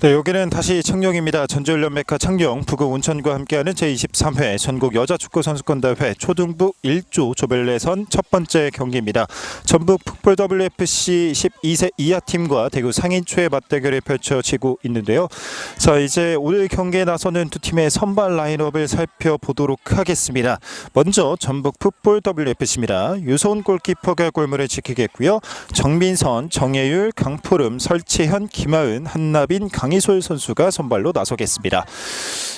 네, 여기는 다시 청룡입니다. 전주훈련 메카 청룡 부국 운천과 함께하는 제23회 전국 여자축구선수권대회 초등부 1조 조별예선 첫 번째 경기입니다. 전북 풋볼 WFC 12세 이하 팀과 대구 상인초의 맞대결이 펼쳐지고 있는데요. 자, 이제 오늘 경기에 나서는 두 팀의 선발 라인업을 살펴보도록 하겠습니다. 먼저 전북 풋볼 WFC입니다. 유소은 골키퍼가 골문을 지키겠고요. 정민선, 정예율, 강푸름, 설채현, 김하은, 한나빈, 강희솔 선수가 선발로 나서겠습니다.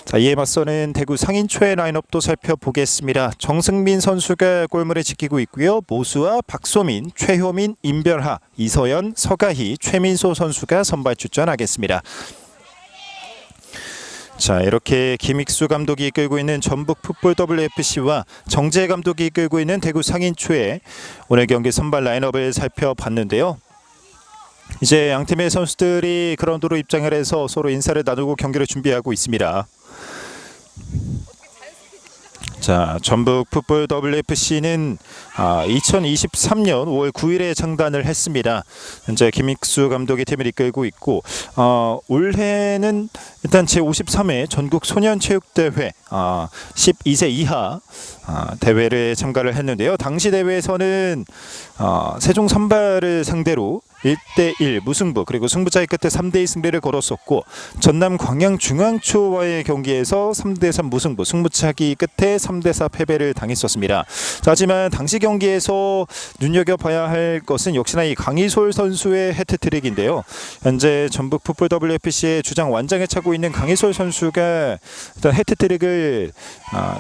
자, 이에 맞서는 대구 상인초의 라인업도 살펴보겠습니다. 정승민 선수가 골문을 지키고 있고요. 모수와 박소민, 최효민, 임별하, 이서연, 서가희, 최민소 선수가 선발 출전하겠습니다. 자, 이렇게 김익수 감독이 이끌고 있는 전북 풋볼 WFC와 정재 감독이 이끌고 있는 대구 상인초의 오늘 경기 선발 라인업을 살펴봤는데요. 이제 양팀의 선수들이 그라운드로 입장을 해서 서로 인사를 나누고 경기를 준비하고 있습니다. 자, 전북 풋볼 WFC는 2023년 5월 9일에 창단을 했습니다. 현재 김익수 감독이 팀을 이끌고 있고 올해는 일단 제53회 전국 소년체육대회 12세 이하 대회를 참가를 했는데요. 당시 대회에서는 세종 선발을 상대로 1대1 무승부, 그리고 승부차이 끝에 3대2 승리를 거뒀었고, 전남 광양중앙초와의 경기에서 3대3 무승부, 승부차기 끝에 3대4 패배를 당했었습니다. 자, 하지만 당시 경기에서 눈여겨봐야 할 것은 역시나 이 강희솔 선수의 해트트릭인데요. 현재 전북 풋볼 WFC의 주장 완장에 차고 있는 강희솔 선수가 일단 해트트릭을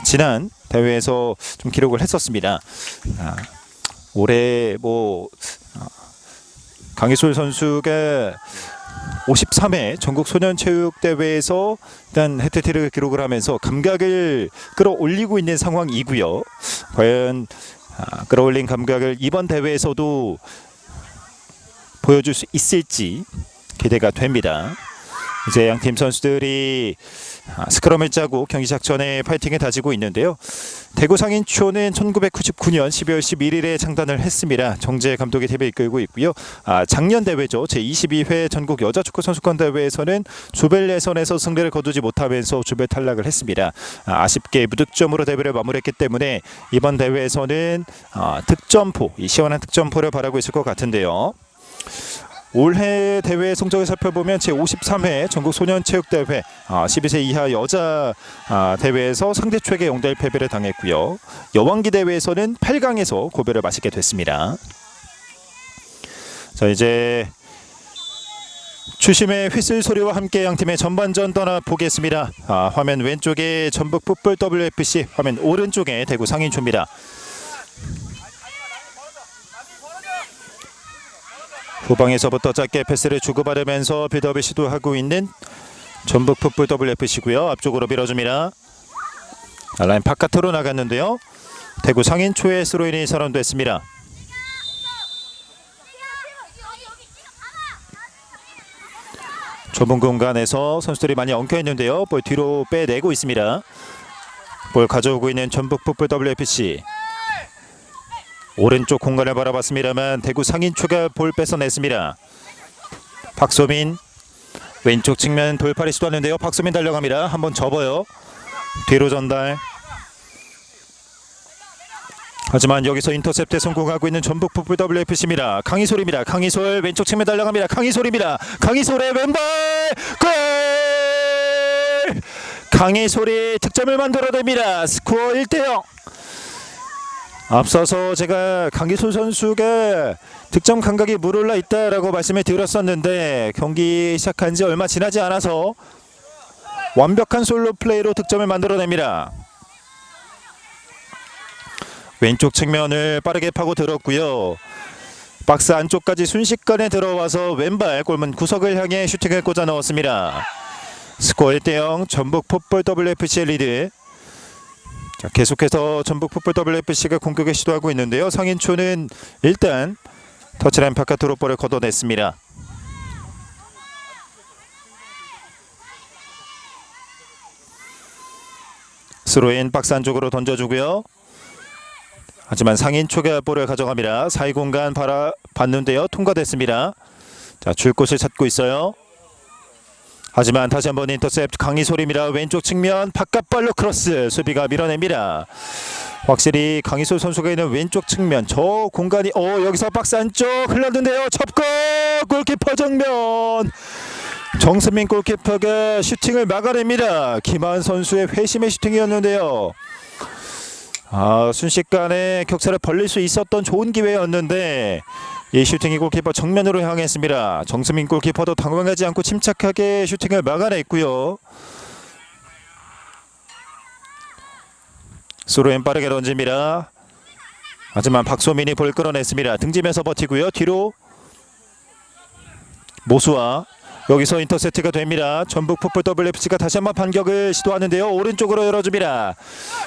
지난 대회에서 좀 기록을 했었습니다. 올해 강희솔 선수가 53회 전국 소년체육대회에서 일단 해트트릭을 기록을 하면서 감각을 끌어올리고 있는 상황이고요. 과연 끌어올린 감각을 이번 대회에서도 보여줄 수 있을지 기대가 됩니다. 이제 양팀 선수들이 스크럼을 짜고 경기 시작 전에 파이팅을 다지고 있는데요. 대구 상인초는 1999년 12월 11일에 창단을 했습니다. 정재 감독이 팀을 이끌고 있고요. 작년 대회죠. 제22회 전국 여자축구선수권대회에서는 조별 예선에서 승리를 거두지 못하면서 조별 탈락을 했습니다. 아쉽게 무득점으로 대회를 마무리했기 때문에 이번 대회에서는 득점포, 시원한 득점포를 바라고 있을 것 같은데요. 올해 대회 성적을 살펴보면 제53회 전국 소년체육대회 12세 이하 여자 대회에서 상대초에게 0대1 패배를 당했고요. 여왕기 대회에서는 8강에서 고배를 마시게 됐습니다. 자, 이제 추심의 휘슬 소리와 함께 양팀의 전반전 떠나보겠습니다. 화면 왼쪽에 전북 풋볼 WFC, 화면 오른쪽에 대구 상인초입니다. 후방에서부터 짧게 패스를 주고받으면서 빌드업을 시도하고 있는 전북 풋볼 WFC고요. 앞쪽으로 밀어줍니다. 라인 바깥으로 나갔는데요. 대구 상인초의 스로인이 선언됐습니다. 좁은 공간에서 선수들이 많이 엉켜있는데요. 볼 뒤로 빼내고 있습니다. 볼 가져오고 있는 전북 풋볼 WFC. 오른쪽 공간을 바라봤습니다만 대구 상인초가 볼 뺏어냈습니다. 박소민 왼쪽 측면 돌파를 시도하는데요. 박소민 달려갑니다. 한번 접어요. 뒤로 전달. 하지만 여기서 인터셉트에 성공하고 있는 전북 풋볼 WFC입니다. 강희솔입니다. 강희솔 왼쪽 측면 달려갑니다. 강희솔입니다. 강희솔의 왼발 골! 강희솔이 득점을 만들어냅니다. 스코어 1대0. 앞서서 제가 강희솔 선수가 득점 감각이 물올라 있다라고 말씀을 드렸었는데 경기 시작한 지 얼마 지나지 않아서 완벽한 솔로 플레이로 득점을 만들어냅니다. 왼쪽 측면을 빠르게 파고들었고요. 박스 안쪽까지 순식간에 들어와서 왼발 골문 구석을 향해 슈팅을 꽂아 넣었습니다. 스코어 1대0 전북 풋볼 WFC의 리드. 자, 계속해서 전북 풋볼 WFC가 공격에 시도하고 있는데요. 상인초는 일단 터치라인 바깥으로 볼을 걷어냈습니다. 스로인 박스 안쪽으로 던져주고요. 하지만 상인초가 볼을 가져갑니다. 사이 공간 바라봤는데요. 통과됐습니다. 자, 줄 곳을 찾고 있어요. 하지만 다시 한번 인터셉트 강희솔입니다. 왼쪽 측면 바깥발로 크로스 수비가 밀어냅니다. 확실히 강희솔 선수가 있는 왼쪽 측면 저 공간이 여기서 박스 안쪽 흘렀는데요. 접고 골키퍼 정면 정승민 골키퍼가 슈팅을 막아냅니다. 김하은 선수의 회심의 슈팅이었는데요. 순식간에 격차를 벌릴 수 있었던 좋은 기회였는데 이 슈팅이 골키퍼 정면으로 향했습니다. 정승민 골키퍼도 당황하지 않고 침착하게 슈팅을 막아냈고요. 스로엔 빠르게 던집니다. 하지만 박소민이 볼 끌어냈습니다. 등지면서 버티고요. 뒤로 모수아 여기서 인터셉트가 됩니다. 전북 풋볼 WFC가 다시 한번 반격을 시도하는데요. 오른쪽으로 열어줍니다.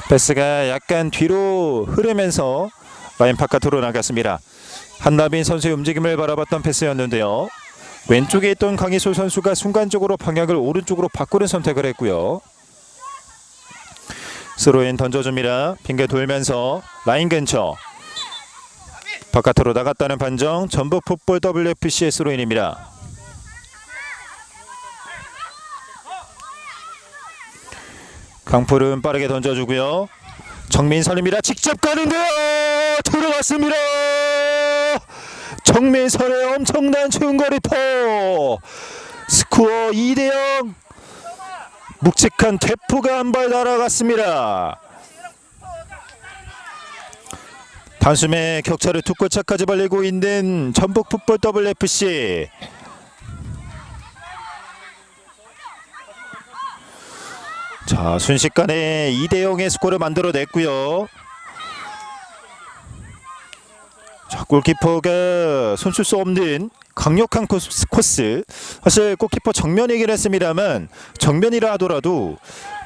패스가 약간 뒤로 흐르면서 라인 바깥으로 나갔습니다. 한나빈 선수의 움직임을 바라봤던 패스였는데요. 왼쪽에 있던 강희솔 선수가 순간적으로 방향을 오른쪽으로 바꾸는 선택을 했고요. 스로인 던져줍니다. 빙계 돌면서 라인 근처 바깥으로 나갔다는 판정. 전북 풋볼 WFC의 스로인입니다. 강풀은 빠르게 던져주고요. 정민선입니다. 직접 가는데요. 들어갔습니다. 정민선의 엄청난 중거리포. 스코어 2대0. 묵직한 대포가 한 발 날아갔습니다. 단숨에 격차를 두 골차까지 벌리고 있는 전북 풋볼 WFC. 자, 순식간에 2대0의 스코어를 만들어냈고요. 자, 골키퍼가 손쓸 수 없는 강력한 코스. 사실 골키퍼 정면이긴 했습니다만 정면이라 하더라도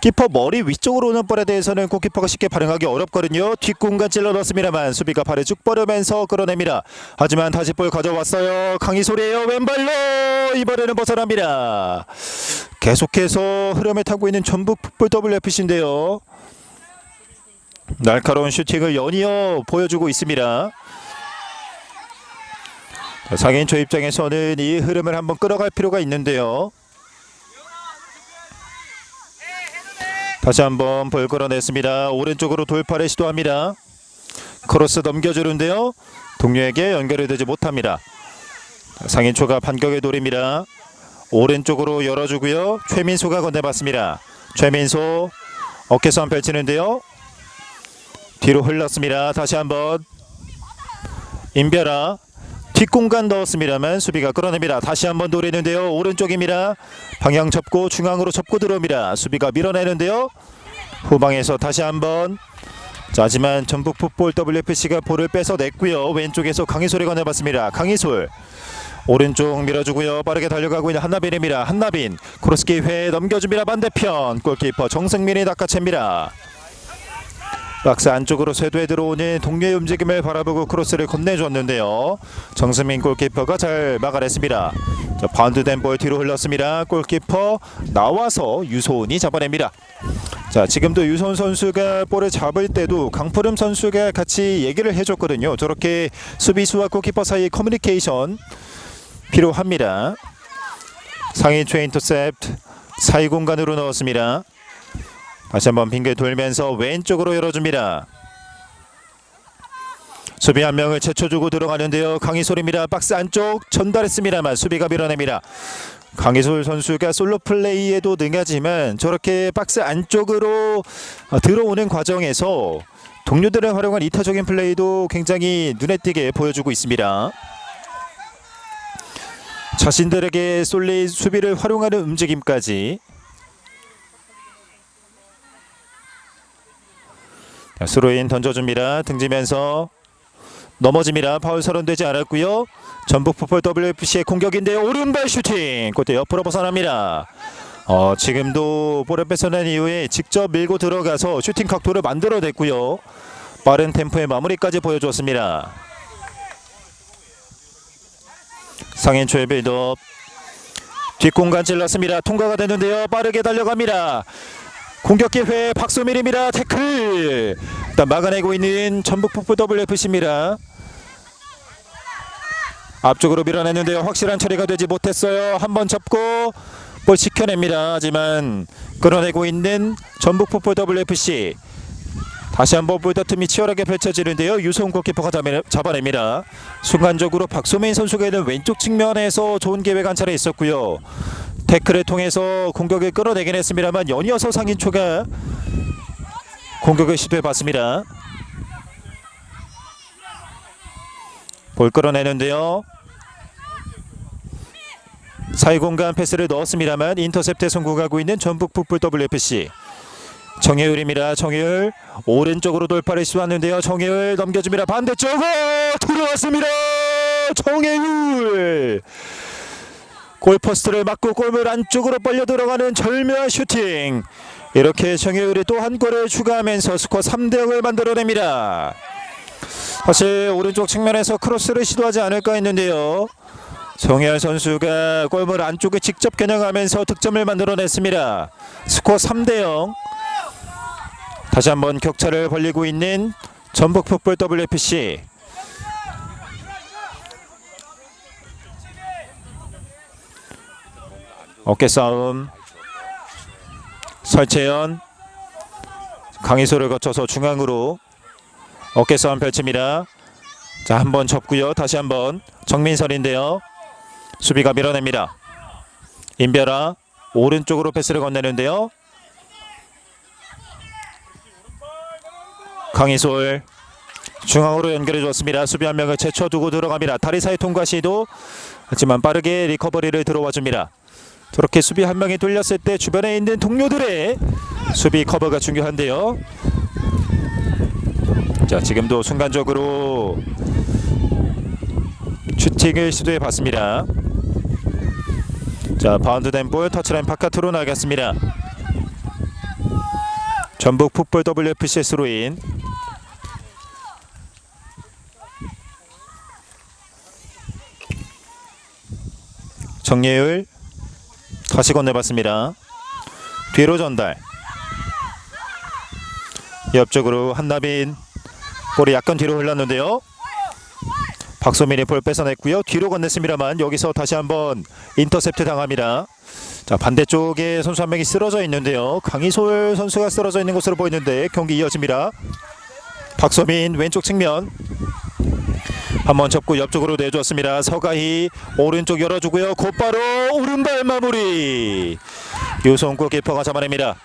키퍼 머리 위쪽으로 오는 볼에 대해서는 골키퍼가 쉽게 반응하기 어렵거든요. 뒷공간 찔러 넣습니다만 수비가 발을 쭉 뻗으면서 끌어냅니다. 하지만 다시 볼 가져왔어요. 강희솔이에요. 왼발로 이번에는 벗어납니다. 계속해서 흐름을 타고 있는 전북 풋볼 WFC인데요. 날카로운 슈팅을 연이어 보여주고 있습니다. 상인초 입장에서는 이 흐름을 한번 끌어갈 필요가 있는데요. 다시 한번 볼 끌어냈습니다. 오른쪽으로 돌파를 시도합니다. 크로스 넘겨주는데요. 동료에게 연결이 되지 못합니다. 상인초가 반격에 노립니다. 오른쪽으로 열어주고요. 최민소가 건네봤습니다. 최민소 어깨선 펼치는데요. 뒤로 흘렀습니다. 다시 한번 임별아 뒷공간 넣었습니다만 수비가 끌어냅니다. 다시 한번 노리는데요. 오른쪽입니다. 방향 접고 중앙으로 접고 들어옵니다. 수비가 밀어내는데요. 후방에서 다시 한번. 자, 하지만 전북 풋볼 WFC가 볼을 뺏어냈고요. 왼쪽에서 강희솔이 건네봤습니다. 강희솔 오른쪽 밀어주고요. 빠르게 달려가고 있는 한나빈입니다. 한나빈 크로스 기회 넘겨줍니다. 반대편 골키퍼 정승민이 낚아챕니다. 박스 안쪽으로 쇄도에 들어오는 동료의 움직임을 바라보고 크로스를 건네줬는데요. 정승민 골키퍼가 잘 막아냈습니다. 자, 바운드된 볼 뒤로 흘렀습니다. 골키퍼 나와서 유소은이 잡아냅니다. 자, 지금도 유소은 선수가 볼을 잡을 때도 강푸름 선수가 같이 얘기를 해줬거든요. 저렇게 수비수와 골키퍼 사이의 커뮤니케이션 필요합니다. 상위 최 인터셉트 사이 공간으로 넣었습니다. 다시 한번 빙글 돌면서 왼쪽으로 열어줍니다. 수비 한 명을 제쳐주고 들어가는데요. 강희솔입니다. 박스 안쪽 전달했습니다만 수비가 밀어냅니다. 강희솔 선수가 솔로 플레이에도 능하지만 저렇게 박스 안쪽으로 들어오는 과정에서 동료들을 활용한 이타적인 플레이도 굉장히 눈에 띄게 보여주고 있습니다. 자신들에게 쏠린 수비를 활용하는 움직임까지. 스로인 던져줍니다. 등지면서 넘어집니다. 파울 선언되지 않았고요. 전북 풋볼 WFC의 공격인데요. 오른발 슈팅 골대 옆으로 벗어납니다. 지금도 볼을 뺏어낸 이후에 직접 밀고 들어가서 슈팅 각도를 만들어냈고요. 빠른 템포의 마무리까지 보여줬습니다. 상인초의 빌드업 뒷공간 찔렀습니다. 통과가 되는데요. 빠르게 달려갑니다. 공격 기회 박소민입니다. 태클 일단 막아내고 있는 전북 풋볼 WFC입니다. 앞쪽으로 밀어냈는데요. 확실한 처리가 되지 못했어요. 한번 접고 볼 지켜냅니다. 하지만 끌어내고 있는 전북 풋볼 WFC. 다시 한번 볼다툼이 치열하게 펼쳐지는데요. 유소은 골키퍼가 잡아냅니다. 순간적으로 박소민 선수가 있는 왼쪽 측면에서 좋은 기회 관찰에 있었고요. 태클을 통해서 공격을 끌어내긴 했습니다만 연이어서 상인초가 공격을 시도해봤습니다. 볼 끌어내는데요. 사이 공간 패스를 넣었습니다만 인터셉트에 성공하고 있는 전북 풋볼 WFC. 정혜율입니다. 정혜율 오른쪽으로 돌파를 시도하는데요. 정혜율 넘겨줍니다. 반대쪽으로 들어왔습니다. 정혜율 골포스트를 맞고 골문 안쪽으로 빨려 들어가는 절묘한 슈팅. 이렇게 정혜율이 또 한 골을 추가하면서 스코어 3대0을 만들어냅니다. 사실 오른쪽 측면에서 크로스를 시도하지 않을까 했는데요. 정혜율 선수가 골문 안쪽에 직접 겨냥하면서 득점을 만들어냈습니다. 스코어 3대0. 다시 한번 격차를 벌리고 있는 전북 풋볼 WFC. 어깨 싸움. 설채연 강희소를 거쳐서 중앙으로 어깨 싸움 펼칩니다. 자, 한번 접고요. 다시 한번 정민선인데요. 수비가 밀어냅니다. 임별아 오른쪽으로 패스를 건네는데요. 강희솔 중앙으로 연결해 줬습니다. 수비 한 명을 제쳐두고 들어갑니다. 다리 사이 통과 시도. 하지만 빠르게 리커버리를 들어와 줍니다. 저렇게 수비 한 명이 뚫렸을 때 주변에 있는 동료들의 수비 커버가 중요한데요. 자, 지금도 순간적으로 슈팅을 시도해 봤습니다. 자, 바운드된 볼 터치라인 바깥으로 나갔습니다. 전북 풋볼 WFC의 스로인. 정예율 다시 건네봤습니다. 뒤로 전달. 옆쪽으로 한나빈. 볼이 약간 뒤로 흘렀는데요. 박소민이 볼 뺏어냈고요. 뒤로 건넸습니다만 여기서 다시 한번 인터셉트 당합니다. 자, 반대쪽에 선수 한 명이 쓰러져 있는데요. 강희솔 선수가 쓰러져 있는 것으로 보이는데 경기 이어집니다. 박소민 왼쪽 측면. 한번 접고 옆쪽으로 내줬습니다. 서가희 오른쪽 열어주고요. 곧바로 오른발 마무리. 유소은 골키퍼가 잡아냅니다.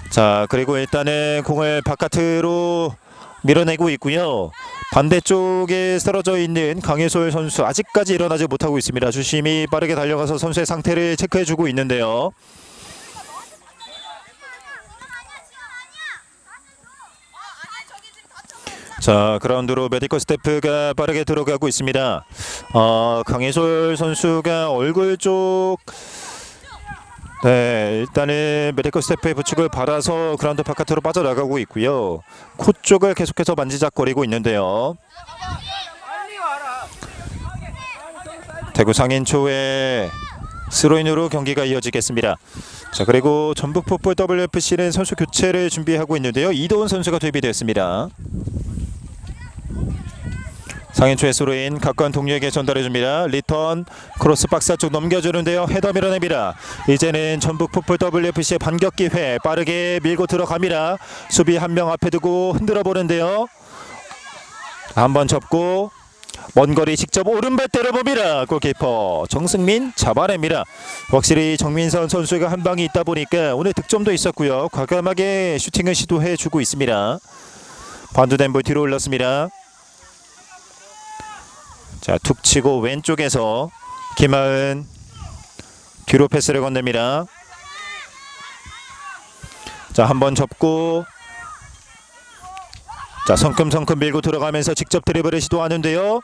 자, 그리고 일단은 공을 바깥으로 밀어내고 있고요. 반대쪽에 쓰러져 있는 강혜솔 선수 아직까지 일어나지 못하고 있습니다. 주심이 빠르게 달려가서 선수의 상태를 체크해주고 있는데요. 자, 그라운드로 메디컬 스태프가 빠르게 들어가고 있습니다. 강혜솔 선수가 얼굴 쪽, 네, 일단은 메디컬 스태프의 부축을 받아서 그라운드 바깥으로 빠져나가고 있고요. 코 쪽을 계속해서 만지작거리고 있는데요. 대구 상인초의 스로인으로 경기가 이어지겠습니다. 자, 그리고 전북 풋볼 WFC는 선수 교체를 준비하고 있는데요. 이도훈 선수가 투입이 되었습니다. 상인초의 스로인 가까운 동료에게 전달해줍니다. 리턴 크로스 박스 쪽 넘겨주는데요. 헤더 밀어냅니다. 이제는 전북 풋볼 WFC의 반격 기회. 빠르게 밀고 들어갑니다. 수비 한 명 앞에 두고 흔들어 보는데요. 한번 접고 먼 거리 직접 오른발 때려봅니다. 골키퍼 정승민 잡아냅니다. 확실히 정민선 선수가 한 방이 있다 보니까 오늘 득점도 있었고요. 과감하게 슈팅을 시도해주고 있습니다. 반두된 볼 뒤로 올렸습니다. 자, 툭 치고 왼쪽에서 김하은 뒤로 패스를 건넵니다. 자, 한번 접고 자, 성큼성큼 밀고 들어가면서 직접 드리블을 시도하는데요.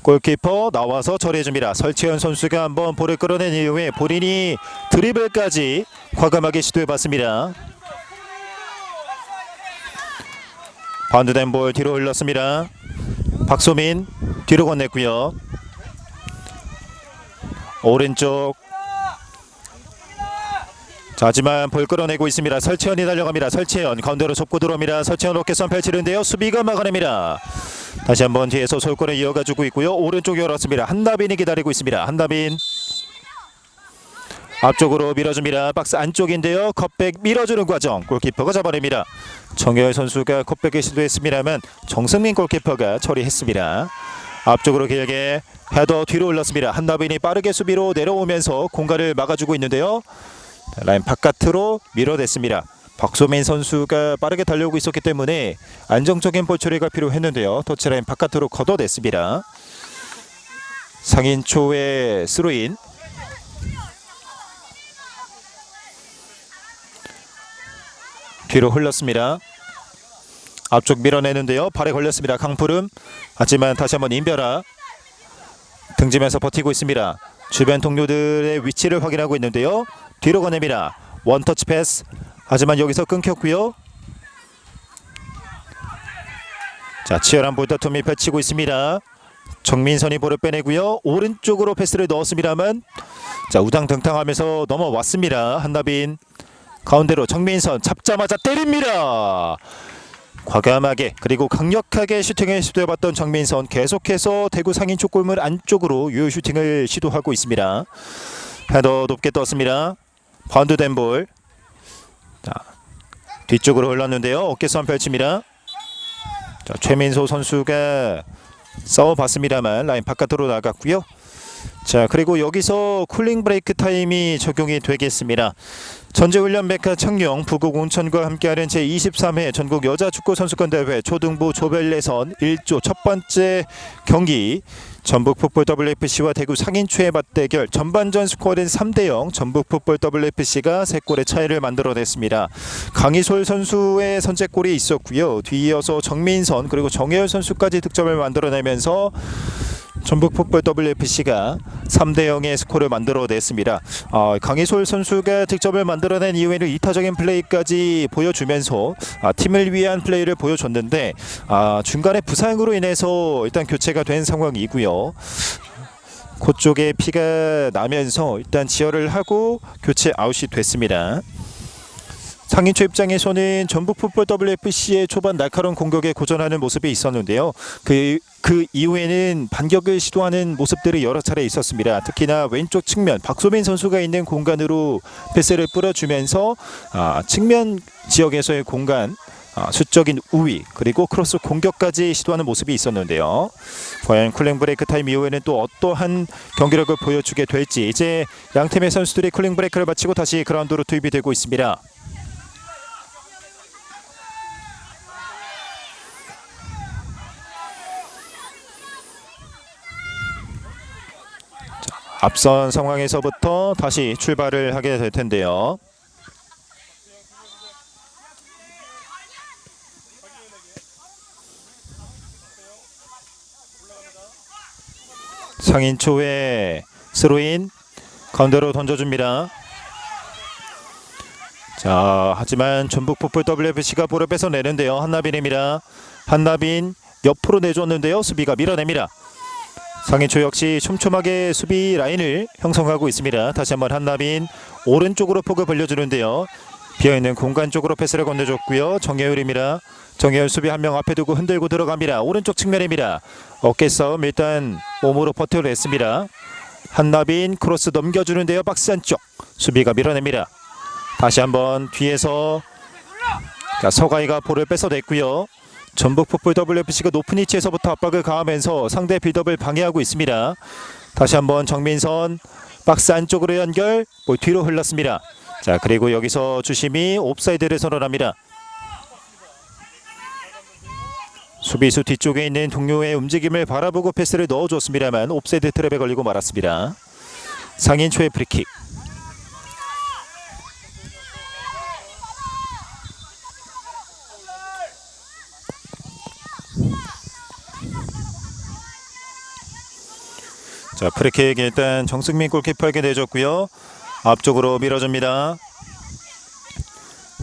골키퍼 나와서 처리해줍니다. 설채연 선수가 한번 볼을 끌어낸 이후에 본인이 드리블까지 과감하게 시도해봤습니다. 바운드된 볼 뒤로 흘렀습니다. 박소민 뒤로 건넸고요. 오른쪽. 자, 하지만 볼 끌어내고 있습니다. 설채연이 달려갑니다. 설채연 가운데로 접고 들어옵니다. 설채연 어깨선 펼치는데요. 수비가 막아냅니다. 다시 한번 뒤에서 솔골을 이어가주고 있고요. 오른쪽 열었습니다. 한나빈이 기다리고 있습니다. 한나빈 앞쪽으로 밀어줍니다. 박스 안쪽인데요. 컵백 밀어주는 과정 골키퍼가 잡아냅니다. 정혜열 선수가 컵백을 시도했습니다만 정승민 골키퍼가 처리했습니다. 앞쪽으로 길게 헤더 뒤로 올랐습니다. 한나빈이 빠르게 수비로 내려오면서 공간을 막아주고 있는데요. 라인 바깥으로 밀어냈습니다. 박소민 선수가 빠르게 달려오고 있었기 때문에 안정적인 볼 처리가 필요했는데요. 터치라인 바깥으로 걷어냈습니다. 상인초의 스로인. 뒤로 흘렀습니다. 앞쪽 밀어내는데요. 발에 걸렸습니다. 강푸름. 하지만 다시 한번 임별아 등지면서 버티고 있습니다. 주변 동료들의 위치를 확인하고 있는데요. 뒤로 건넵니다. 원터치 패스. 하지만 여기서 끊겼고요. 자, 치열한 볼다툼이 펼치고 있습니다. 정민선이 볼을 빼내고요. 오른쪽으로 패스를 넣었습니다만 자, 우당탕탕하면서 넘어왔습니다. 한나빈 가운데로 정민선 잡자마자 때립니다. 과감하게 그리고 강력하게 슈팅을 시도해봤던 정민선 계속해서 대구 상인초 골문 안쪽으로 유효 슈팅을 시도하고 있습니다. 헤더 높게 떴습니다. 바운드된 볼. 자, 뒤쪽으로 흘렀는데요. 어깨선 펼칩니다. 자, 최민소 선수가 싸워봤습니다만 라인 바깥으로 나갔고요. 자, 그리고 여기서 쿨링 브레이크 타임이 적용이 되겠습니다. 전제훈련 메카 청룡 부국 온천과 함께하는 제23회 전국 여자축구선수권대회 초등부 조별 예선 1조 첫 번째 경기 전북풋볼 WFC와 대구 상인초의 맞대결 전반전 스코어는 3대0 전북풋볼 WFC가 3골의 차이를 만들어냈습니다. 강희솔 선수의 선제골이 있었고요. 뒤이어서 정민선 그리고 정혜열 선수까지 득점을 만들어내면서 전북풋볼 WFC가 3대0의 스코어를 만들어냈습니다. 강희솔 선수가 득점을 만들어낸 이후에는 이타적인 플레이까지 보여주면서 팀을 위한 플레이를 보여줬는데 중간에 부상으로 인해서 일단 교체가 된 상황이고요. 코 쪽에 피가 나면서 일단 지혈을 하고 교체 아웃이 됐습니다. 상인초 입장에서는 전북풋볼 WFC의 초반 날카로운 공격에 고전하는 모습이 있었는데요. 그 이후에는 반격을 시도하는 모습들이 여러 차례 있었습니다. 특히나 왼쪽 측면 박소민 선수가 있는 공간으로 패스를 뿌려주면서 측면 지역에서의 공간 수적인 우위 그리고 크로스 공격까지 시도하는 모습이 있었는데요. 과연 쿨링 브레이크 타임 이후에는 또 어떠한 경기력을 보여주게 될지 이제 양팀의 선수들이 쿨링 브레이크를 마치고 다시 그라운드로 투입이 되고 있습니다. 앞선 상황에서부터 다시 출발을 하게 될 텐데요. 상인초의 스로인 가운데로 던져줍니다. 자, 하지만 전북풋볼 WFC가 볼을 뺏어내는데요. 한나빈입니다. 한나빈 옆으로 내줬는데요. 수비가 밀어냅니다. 상인초 역시 촘촘하게 수비 라인을 형성하고 있습니다. 다시 한번 한나빈 오른쪽으로 폭을 벌려주는데요. 비어있는 공간 쪽으로 패스를 건네줬고요. 정혜율입니다. 정혜율 수비 한 명 앞에 두고 흔들고 들어갑니다. 오른쪽 측면입니다. 어깨 싸움 일단 몸으로 버텨냈습니다. 한나빈 크로스 넘겨주는데요. 박스 안쪽 수비가 밀어냅니다. 다시 한번 뒤에서 서가이가 볼을 뺏어냈고요. 전북풋볼 WFC가 높은 위치에서부터 압박을 가하면서 상대 빌드업을 방해하고 있습니다. 다시 한번 정민선 박스 안쪽으로 연결 볼 뒤로 흘렀습니다. 자, 그리고 여기서 주심이 옵사이드를 선언합니다. 수비수 뒤쪽에 있는 동료의 움직임을 바라보고 패스를 넣어줬습니다만 옵사이드 트랩에 걸리고 말았습니다. 상인초의 프리킥. 자, 프리킥 일단 정승민 골키퍼에게 내줬고요. 앞쪽으로 밀어줍니다.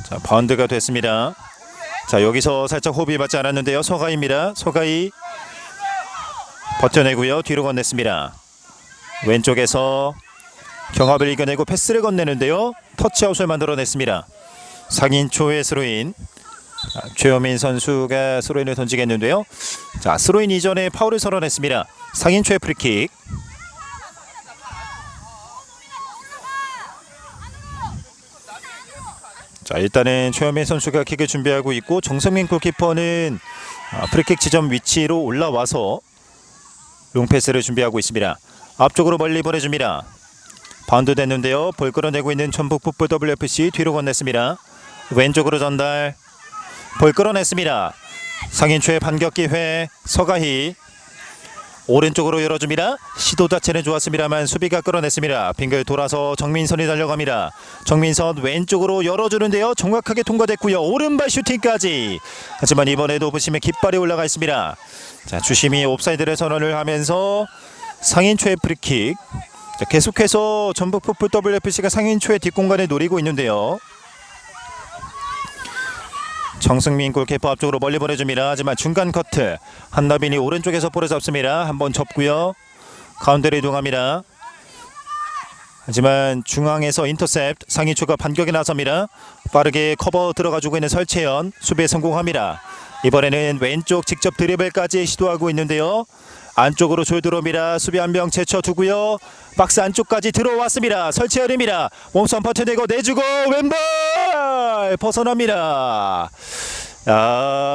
자, 바운드가 됐습니다. 자, 여기서 살짝 호흡이 맞지 않았는데요. 서가이입니다. 서가이 버텨내고요. 뒤로 건넸습니다. 왼쪽에서 경합을 이겨내고 패스를 건네는데요. 터치아웃을 만들어냈습니다. 상인초의 스로인. 최효민 선수가 스로인을 던지겠는데요. 자, 스로인 이전에 파울을 선언했습니다. 상인초의 프리킥. 자, 일단은 최현민 선수가 킥을 준비하고 있고 정성민 골키퍼는 프리킥 지점 위치로 올라와서 롱패스를 준비하고 있습니다. 앞쪽으로 멀리 보내줍니다. 바운드 됐는데요. 볼 끌어내고 있는 전북 풋볼 WFC 뒤로 건넸습니다. 왼쪽으로 전달. 볼 끌어냈습니다. 상인초의 반격 기회. 서가희 오른쪽으로 열어줍니다. 시도 자체는 좋았습니다만 수비가 끌어냈습니다. 빙글 돌아서 정민선이 달려갑니다. 정민선 왼쪽으로 열어주는데요. 정확하게 통과됐고요. 오른발 슈팅까지. 하지만 이번에도 보시면 깃발이 올라가 있습니다. 자, 주심이 옵사이드를 선언을 하면서 상인초의 프리킥. 자, 계속해서 전북 풋볼 WFC가 상인초의 뒷공간을 노리고 있는데요. 정승민 골키퍼 앞쪽으로 멀리 보내줍니다. 하지만 중간 커트. 한나빈이 오른쪽에서 볼을 잡습니다. 한번 접고요. 가운데로 이동합니다. 하지만 중앙에서 인터셉트. 상인초가 반격에 나섭니다. 빠르게 커버 들어가주고 있는 설채연. 수비에 성공합니다. 이번에는 왼쪽 직접 드리블까지 시도하고 있는데요. 안쪽으로 줄 들어옵니다. 수비 한 명 제쳐두고요. 박스 안쪽까지 들어왔습니다. 설치현입니다. 몸싸움 버텨내고 내주고 왼발 벗어납니다.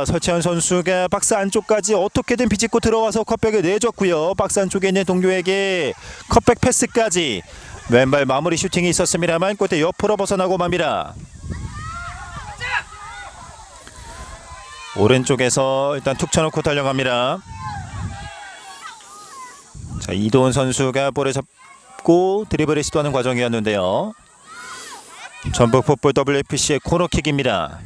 설치현 선수가 박스 안쪽까지 어떻게든 비집고 들어와서 컷백을 내줬고요. 박스 안쪽에 있는 동료에게 컷백 패스까지 왼발 마무리 슈팅이 있었습니다만 골대 옆으로 벗어나고 맙니다. 오른쪽에서 일단 툭 쳐놓고 달려갑니다. 자, 이도훈 선수가 볼을 잡고 드리블을 시도하는 과정이었는데요. 전북 풋볼 WFC의 코너킥입니다.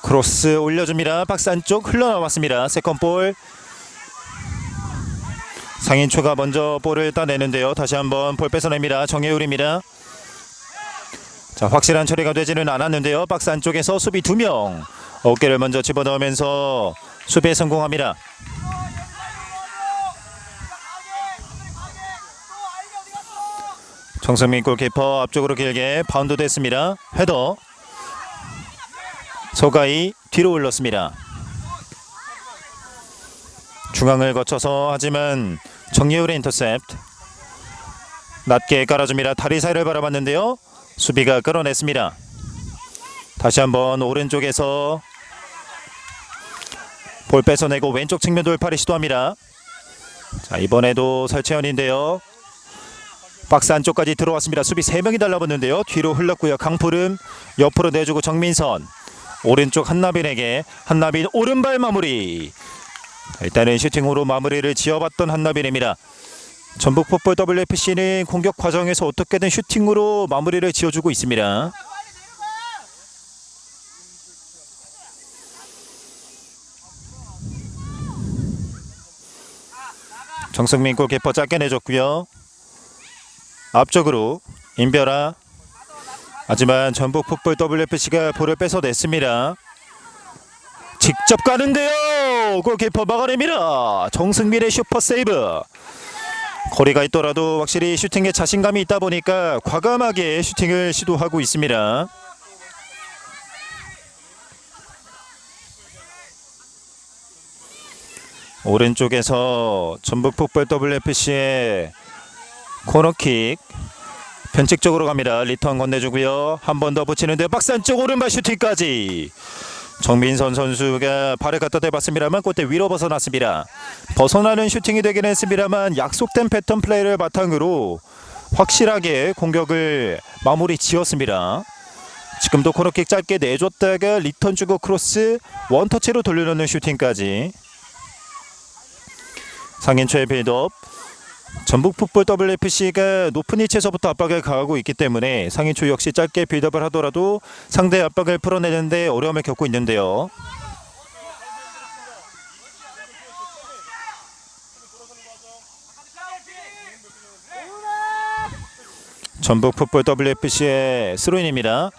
크로스 올려줍니다. 박스 안쪽 흘러나왔습니다. 세컨볼. 상인초가 먼저 볼을 따내는데요. 다시 한번 볼 뺏어냅니다. 정혜율입니다. 자, 확실한 처리가 되지는 않았는데요. 박스 안쪽에서 수비 2명. 어깨를 먼저 집어넣으면서 수비에 성공합니다. 정승민 골키퍼 앞쪽으로 길게 바운드 됐습니다. 헤더. 서가희 뒤로 올렸습니다. 중앙을 거쳐서 하지만 정예울의 인터셉트. 낮게 깔아줍니다. 다리 사이를 바라봤는데요. 수비가 끌어냈습니다. 다시 한번 오른쪽에서 볼 뺏어내고 왼쪽 측면 돌파를 시도합니다. 자, 이번에도 설채현인데요. 박스 안쪽까지 들어왔습니다. 수비 3명이 달라붙는데요. 뒤로 흘렀고요. 강푸름 옆으로 내주고 정민선. 오른쪽 한나빈에게. 한나빈 오른발 마무리. 일단은 슈팅으로 마무리를 지어봤던 한나빈입니다. 전북 풋볼 WFC는 공격 과정에서 어떻게든 슈팅으로 마무리를 지어주고 있습니다. 정승민 골키퍼 짧게 내줬고요. 앞쪽으로 임별아. 하지만 전북 풋볼 WFC가 볼을 뺏어냈습니다. 직접 가는데요. 골키퍼 막아냅니다. 정승민의 슈퍼 세이브. 거리가 있더라도 확실히 슈팅에 자신감이 있다 보니까 과감하게 슈팅을 시도하고 있습니다. 오른쪽에서 전북 풋볼 WFC의 코너킥. 변칙적으로 갑니다. 리턴 건네주고요. 한 번 더 붙이는데 박스 안쪽 오른발 슈팅까지. 정민선 선수가 발을 갖다 대봤습니다만 골대 위로 벗어났습니다. 벗어나는 슈팅이 되긴 했습니다만 약속된 패턴 플레이를 바탕으로 확실하게 공격을 마무리 지었습니다. 지금도 코너킥 짧게 내줬다가 리턴 주고 크로스 원터치로 돌려놓는 슈팅까지. 상인초의 빌드업. 전북 풋볼 WFC가 높은 위치에서부터 압박을 가하고 있기 때문에 상인초 역시 짧게 빌드업을 하더라도 상대 압박을 풀어내는데 어려움을 겪고 있는데요. 전북 풋볼 WFC의 스로인입니다.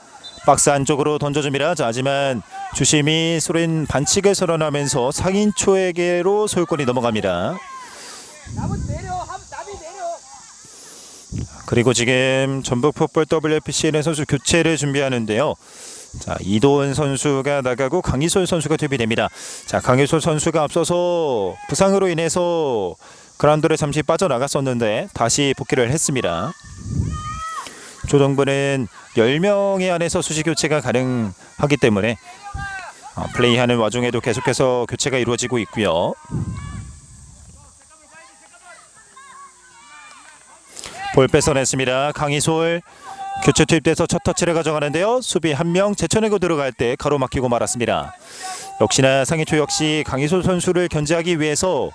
박스 안쪽으로 던져줍니다. 자, 하지만 주심이 스로인 반칙을 선언하면서 상인초에게로 소유권이 넘어갑니다. 그리고 지금 전북 풋볼 WFC는 선수 교체를 준비하는데요. 자, 이도훈 선수가 나가고 강희솔 선수가 투입됩니다. 자, 강희솔 선수가 앞서서 부상으로 인해서 그라운드를 잠시 빠져나갔었는데 다시 복귀를 했습니다. 조정부는 10명에 한해서 수시 교체가 가능하기 때문에 플레이하는 와중에도 계속해서 교체가 이루어지고 있고요. 볼 뺏어냈습니다. 강희솔 교체 투입돼서 첫 터치를 가져가는데요. 수비 한 명 제쳐내고 들어갈 때 가로막히고 말았습니다. 역시나 상해초 역시 강희솔 선수를 견제하기 위해서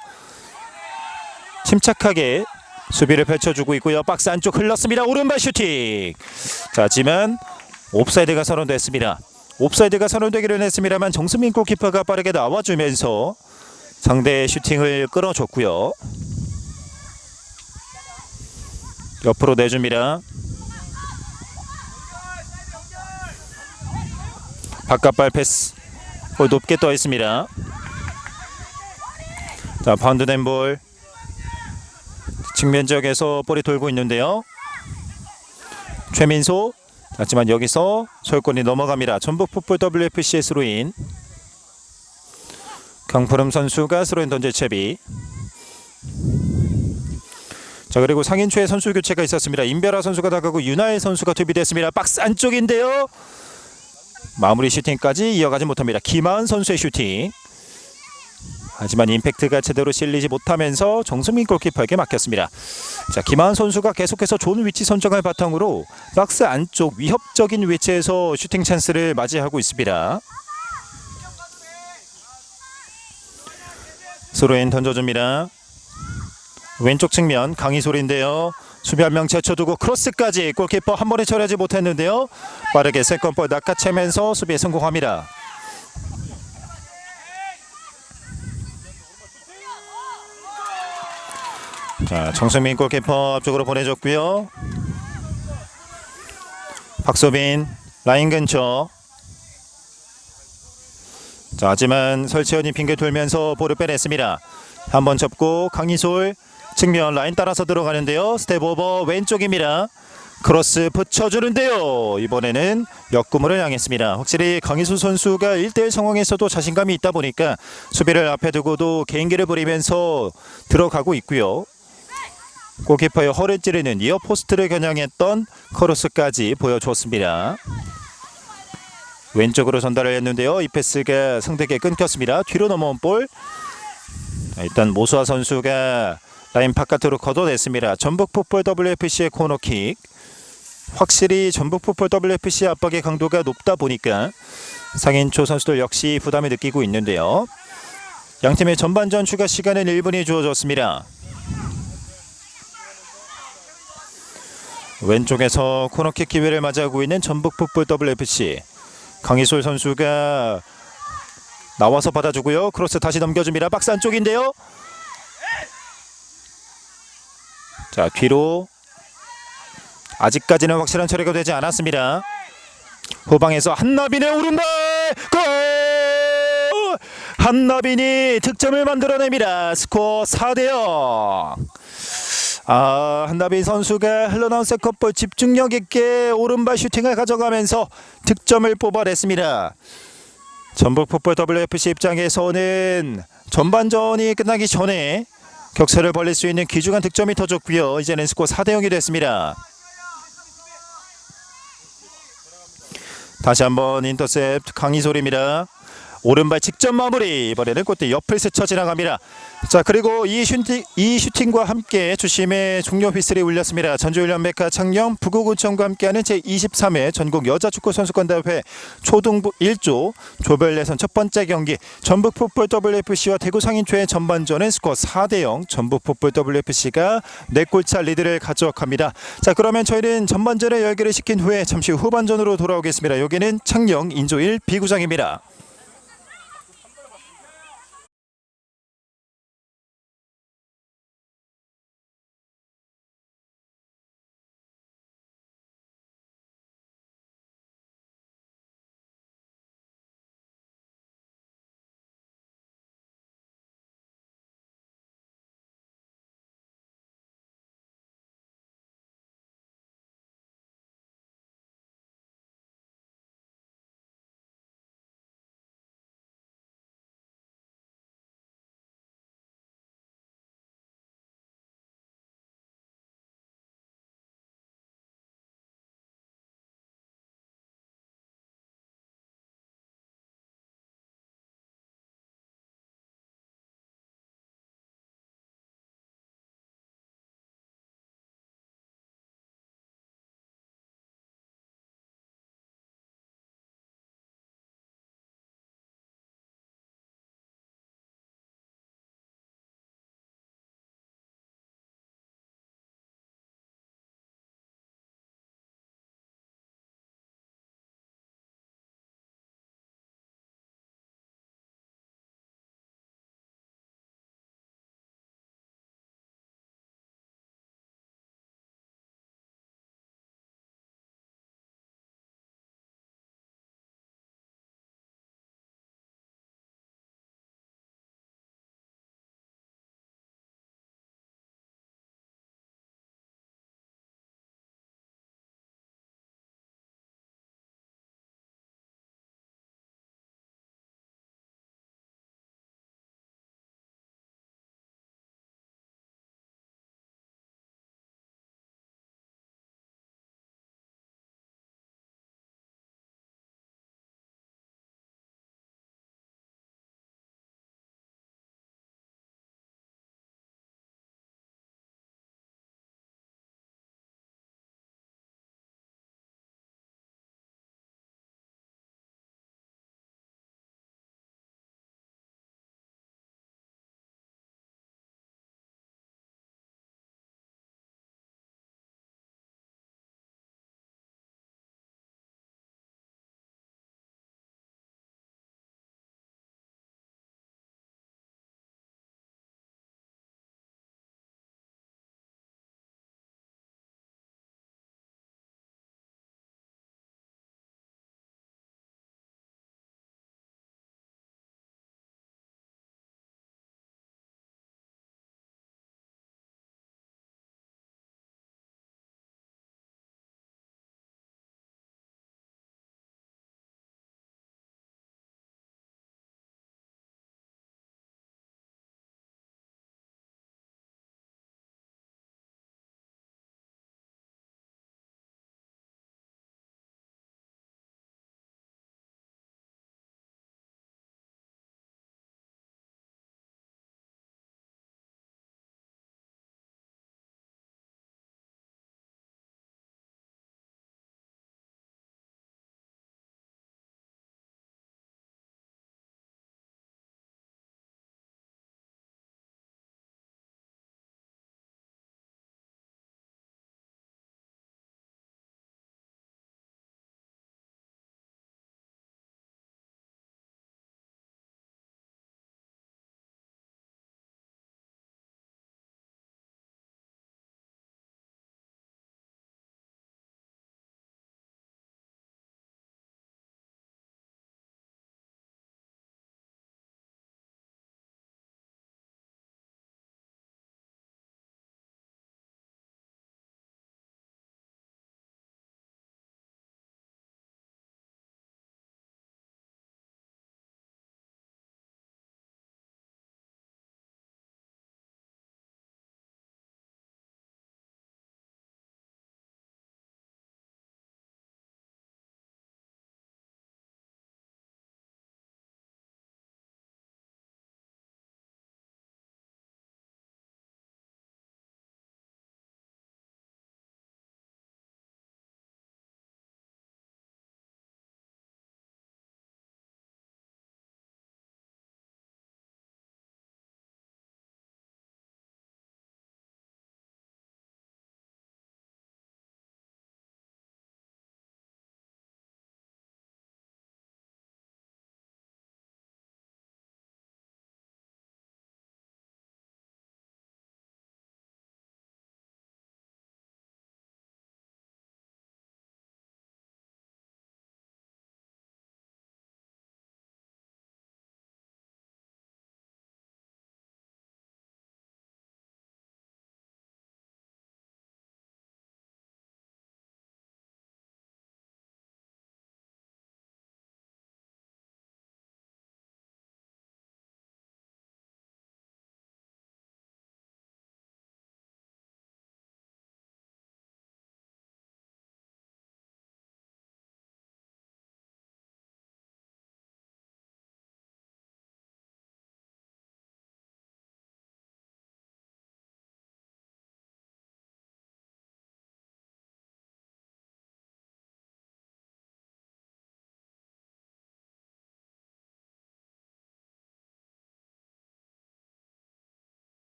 침착하게 수비를 펼쳐주고 있고요. 박스 안쪽 흘렀습니다. 오른발 슈팅. 자, 하지만 옵사이드가 선언됐습니다. 옵사이드가 선언되기는 했습니다만 정수민 골키퍼가 빠르게 나와주면서 상대의 슈팅을 끌어줬고요. 옆으로 내줍니다. 바깥발 패스 볼 높게 떠 있습니다. 자, 바운드된 볼 측면 지역에서 볼이 돌고 있는데요. 최민소. 하지만 여기서 소유권이 넘어갑니다. 전북풋볼 WFC의 스로인. 강푸름 선수가 스로인 던질 채비. 자, 그리고 상인초의 선수 교체가 있었습니다. 임별아 선수가 나가고 윤하일 선수가 투입됐습니다. 박스 안쪽인데요. 마무리 슈팅까지 이어가지 못합니다. 김하은 선수의 슈팅. 하지만 임팩트가 제대로 실리지 못하면서 정수민 골키퍼에게 막혔습니다. 자, 김하은 선수가 계속해서 좋은 위치 선정을 바탕으로 박스 안쪽 위협적인 위치에서 슈팅 찬스를 맞이하고 있습니다. 스로인 던져줍니다. 왼쪽 측면 강희솔인데요. 수비 한 명 제쳐두고 크로스까지 골키퍼 한 번에 처리하지 못했는데요. 빠르게 세컨볼 낚아채면서 수비에 성공합니다. 자, 정승민 골키퍼 앞쪽으로 보내줬고요. 박소빈 라인 근처. 자, 하지만 설채연이 핑계 돌면서 볼을 빼냈습니다. 한번 접고 강희솔 측면 라인 따라서 들어가는데요. 스텝 오버 왼쪽입니다. 크로스 붙여주는데요. 이번에는 역구물을 향했습니다. 확실히 강희솔 선수가 1대1 상황에서도 자신감이 있다 보니까 수비를 앞에 두고도 개인기를 부리면서 들어가고 있고요. 골키퍼의 허를 찌르는 이어 포스트를 겨냥했던 크로스까지 보여줬습니다. 왼쪽으로 전달을 했는데요. 이 패스가 상대에게 끊겼습니다. 뒤로 넘어온 볼. 일단 모수아 선수가 라인 바깥으로 걷어냈습니다. 전북풋볼 WFC의 코너킥. 확실히 전북풋볼 WFC 압박의 강도가 높다 보니까 상인초 선수들 역시 부담을 느끼고 있는데요. 양팀의 전반전 추가 시간은 1분이 주어졌습니다. 왼쪽에서 코너킥 기회를 맞이하고 있는 전북풋볼 WFC. 강희솔 선수가 나와서 받아주고요. 크로스 다시 넘겨줍니다. 박스 안쪽인데요. 자, 뒤로 아직까지는 확실한 처리가 되지 않았습니다. 후방에서 한나빈의 오른발 골! 한나빈이 득점을 만들어냅니다. 스코어 4대0. 한나빈 선수가 흘러나온 세컨볼 집중력 있게 오른발 슈팅을 가져가면서 득점을 뽑아냈습니다. 전북풋볼 WFC 입장에서는 전반전이 끝나기 전에 격차를 벌릴 수 있는 귀중한 득점이 터졌고요. 이제는 스코어 4대0이 됐습니다. 다시 한번 인터셉트 강희솔입니다. 오른발 직접 마무리. 이번에는 골대 옆을 스쳐 지나갑니다. 자, 그리고 이 슈팅과 함께 주심의 종료 휘슬이 울렸습니다. 전주훈련백화 창녕 부구구청과 함께하는 제23회 전국 여자축구선수권대회 초등부 1조 조별 예선 첫 번째 경기 전북풋볼 WFC와 대구 상인초의 전반전은 스코어 4대0 전북풋볼 WFC가 4골차 리드를 가져갑니다. 자, 그러면 저희는 전반전에 열기를 시킨 후에 잠시 후반전으로 돌아오겠습니다. 여기는 창녕 인조 1 B구장입니다.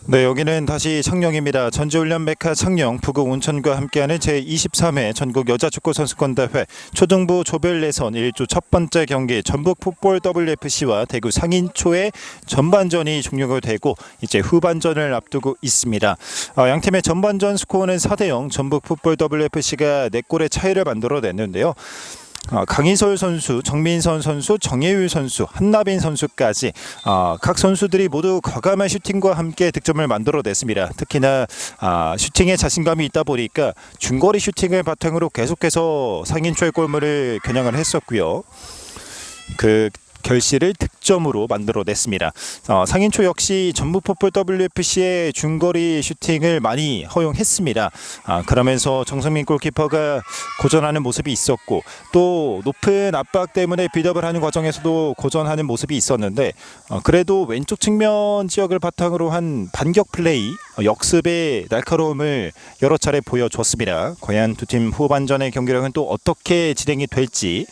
네, 여기는 다시 창녕입니다. 전지훈련 메카 창녕 부국 온천과 함께하는 제23회 전국 여자축구선수권대회 초등부 조별 예선 1조 첫 번째 경기 전북 풋볼 WFC와 대구 상인초의 전반전이 종료가 되고 이제 후반전을 앞두고 있습니다. 양팀의 전반전 스코어는 4대0 전북 풋볼 WFC가 4골의 차이를 만들어냈는데요. 강희솔 선수, 정민선 선수, 정예율 선수, 한나빈 선수까지 각 선수들이 모두 과감한 슈팅과 함께 득점을 만들어냈습니다. 특히나 슈팅에 자신감이 있다 보니까 중거리 슈팅을 바탕으로 계속해서 상인초의 골문을 겨냥을 했었고요. 그 결실을 득점으로 만들어냈습니다. 상인초 역시 전북 풋볼 WFC의 중거리 슈팅을 많이 허용했습니다. 그러면서 정성민 골키퍼가 고전하는 모습이 있었고 또 높은 압박 때문에 빌드업을 하는 과정에서도 고전하는 모습이 있었는데 그래도 왼쪽 측면 지역을 바탕으로 한 반격 플레이 역습의 날카로움을 여러 차례 보여줬습니다. 과연 두 팀 후반전의 경기력은 또 어떻게 진행이 될지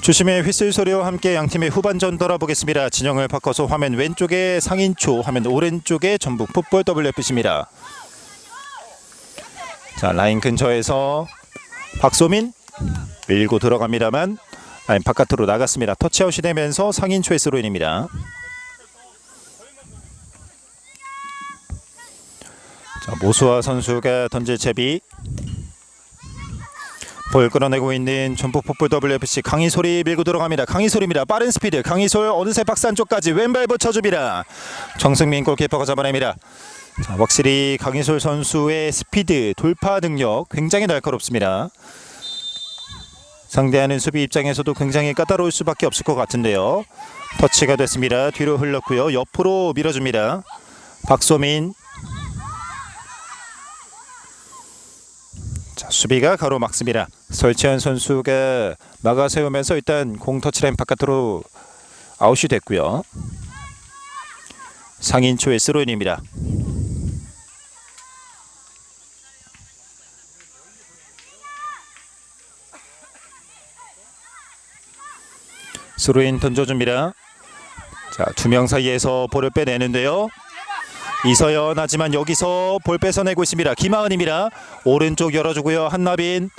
주심의 휘슬 소리와 함께 양팀의 후반전 돌아보겠습니다. 진영을 바꿔서 화면 왼쪽에 상인초, 화면 오른쪽에 전북 풋볼 WFC입니다. 자, 라인 근처에서 박소민 밀고 들어갑니다만 라인 바깥으로 나갔습니다. 터치아웃이 되면서 상인초의 스로인입니다. 자, 모수아 선수가 던질 채비 볼 끌어내고 있는 전북 풋볼 WFC 강희솔이 밀고 들어갑니다. 강희솔입니다. 빠른 스피드 강희솔 어느새 박스 안쪽까지 왼발 붙여줍니다. 정승민 골키퍼가 잡아냅니다. 자, 확실히 강희솔 선수의 스피드 돌파 능력 굉장히 날카롭습니다. 상대하는 수비 입장에서도 굉장히 까다로울 수밖에 없을 것 같은데요. 터치가 됐습니다. 뒤로 흘렀고요. 옆으로 밀어줍니다. 박소민. 자, 수비가 가로막습니다. 설치한 선수가 막아세우면서 일단 공 터치라인 바깥으로 아웃이 됐고요. 상인초의 스로인입니다. 스로인 던져줍니다. 자, 두 명 사이에서 볼을 빼내는데요. 이서연 하지만 여기서 볼 뺏어내고 있습니다. 김하은입니다. 오른쪽 열어주고요. 한나빈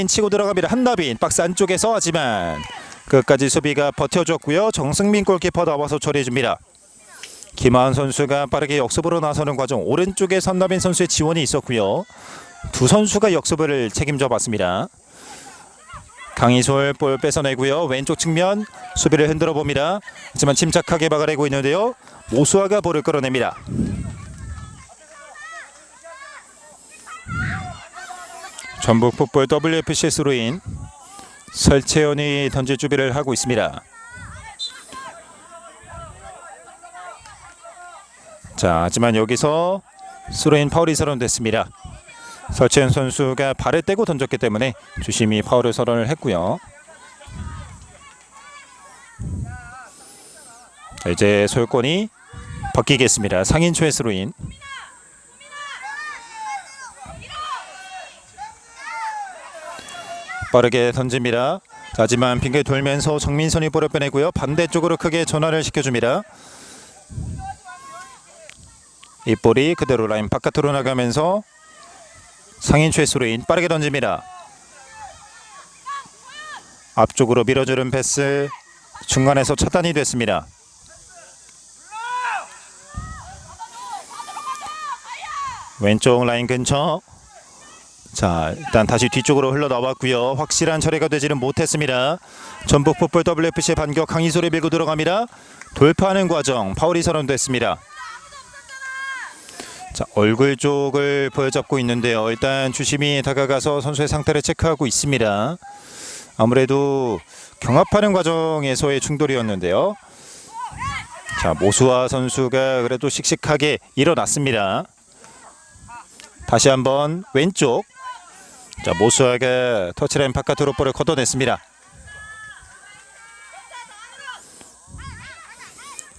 치고 들어갑니다. 한나빈 박스 안쪽에서 하지만 끝까지 수비가 버텨줬고요. 정승민 골키퍼 나와서 처리해줍니다. 김하은 선수가 빠르게 역습으로 나서는 과정 오른쪽에 한나빈 선수의 지원이 있었고요. 두 선수가 역습을 책임져 봤습니다. 강희솔 볼 뺏어내고요. 왼쪽 측면 수비를 흔들어 봅니다. 하지만 침착하게 막아내고 있는데요. 모수아가 볼을 끌어냅니다. 전북 풋볼 WFC 스로인 설채연이 던질 준비를 하고 있습니다. 자, 하지만 여기서 스로인 파울이 선언됐습니다. 설채연 선수가 발을 떼고 던졌기 때문에 주심이 파울을 선언을 했고요. 자, 이제 소유권이 바뀌겠습니다. 상인초의 스로인. 빠르게 던집니다. 자, 하지만 빙글 돌면서 정민선이 볼을 빼내고요. 반대쪽으로 크게 전환을 시켜줍니다. 이 볼이 그대로 라인 바깥으로 나가면서 상인초의 스로인 빠르게 던집니다. 앞쪽으로 밀어주는 패스 중간에서 차단이 됐습니다. 왼쪽 라인 근처. 자, 일단 다시 뒤쪽으로 흘러나왔고요. 확실한 처리가 되지는 못했습니다. 전북 풋볼 WFC의 반격 강희솔이 밀고 들어갑니다. 돌파하는 과정 파울이 선언됐습니다. 자, 얼굴 쪽을 보여잡고 있는데요. 일단 주심이 다가가서 선수의 상태를 체크하고 있습니다. 아무래도 경합하는 과정에서의 충돌이었는데요. 자, 모수아 선수가 그래도 씩씩하게 일어났습니다. 다시 한번 왼쪽. 자, 모수아가 터치라인 바깥으로 볼을 걷어냈습니다.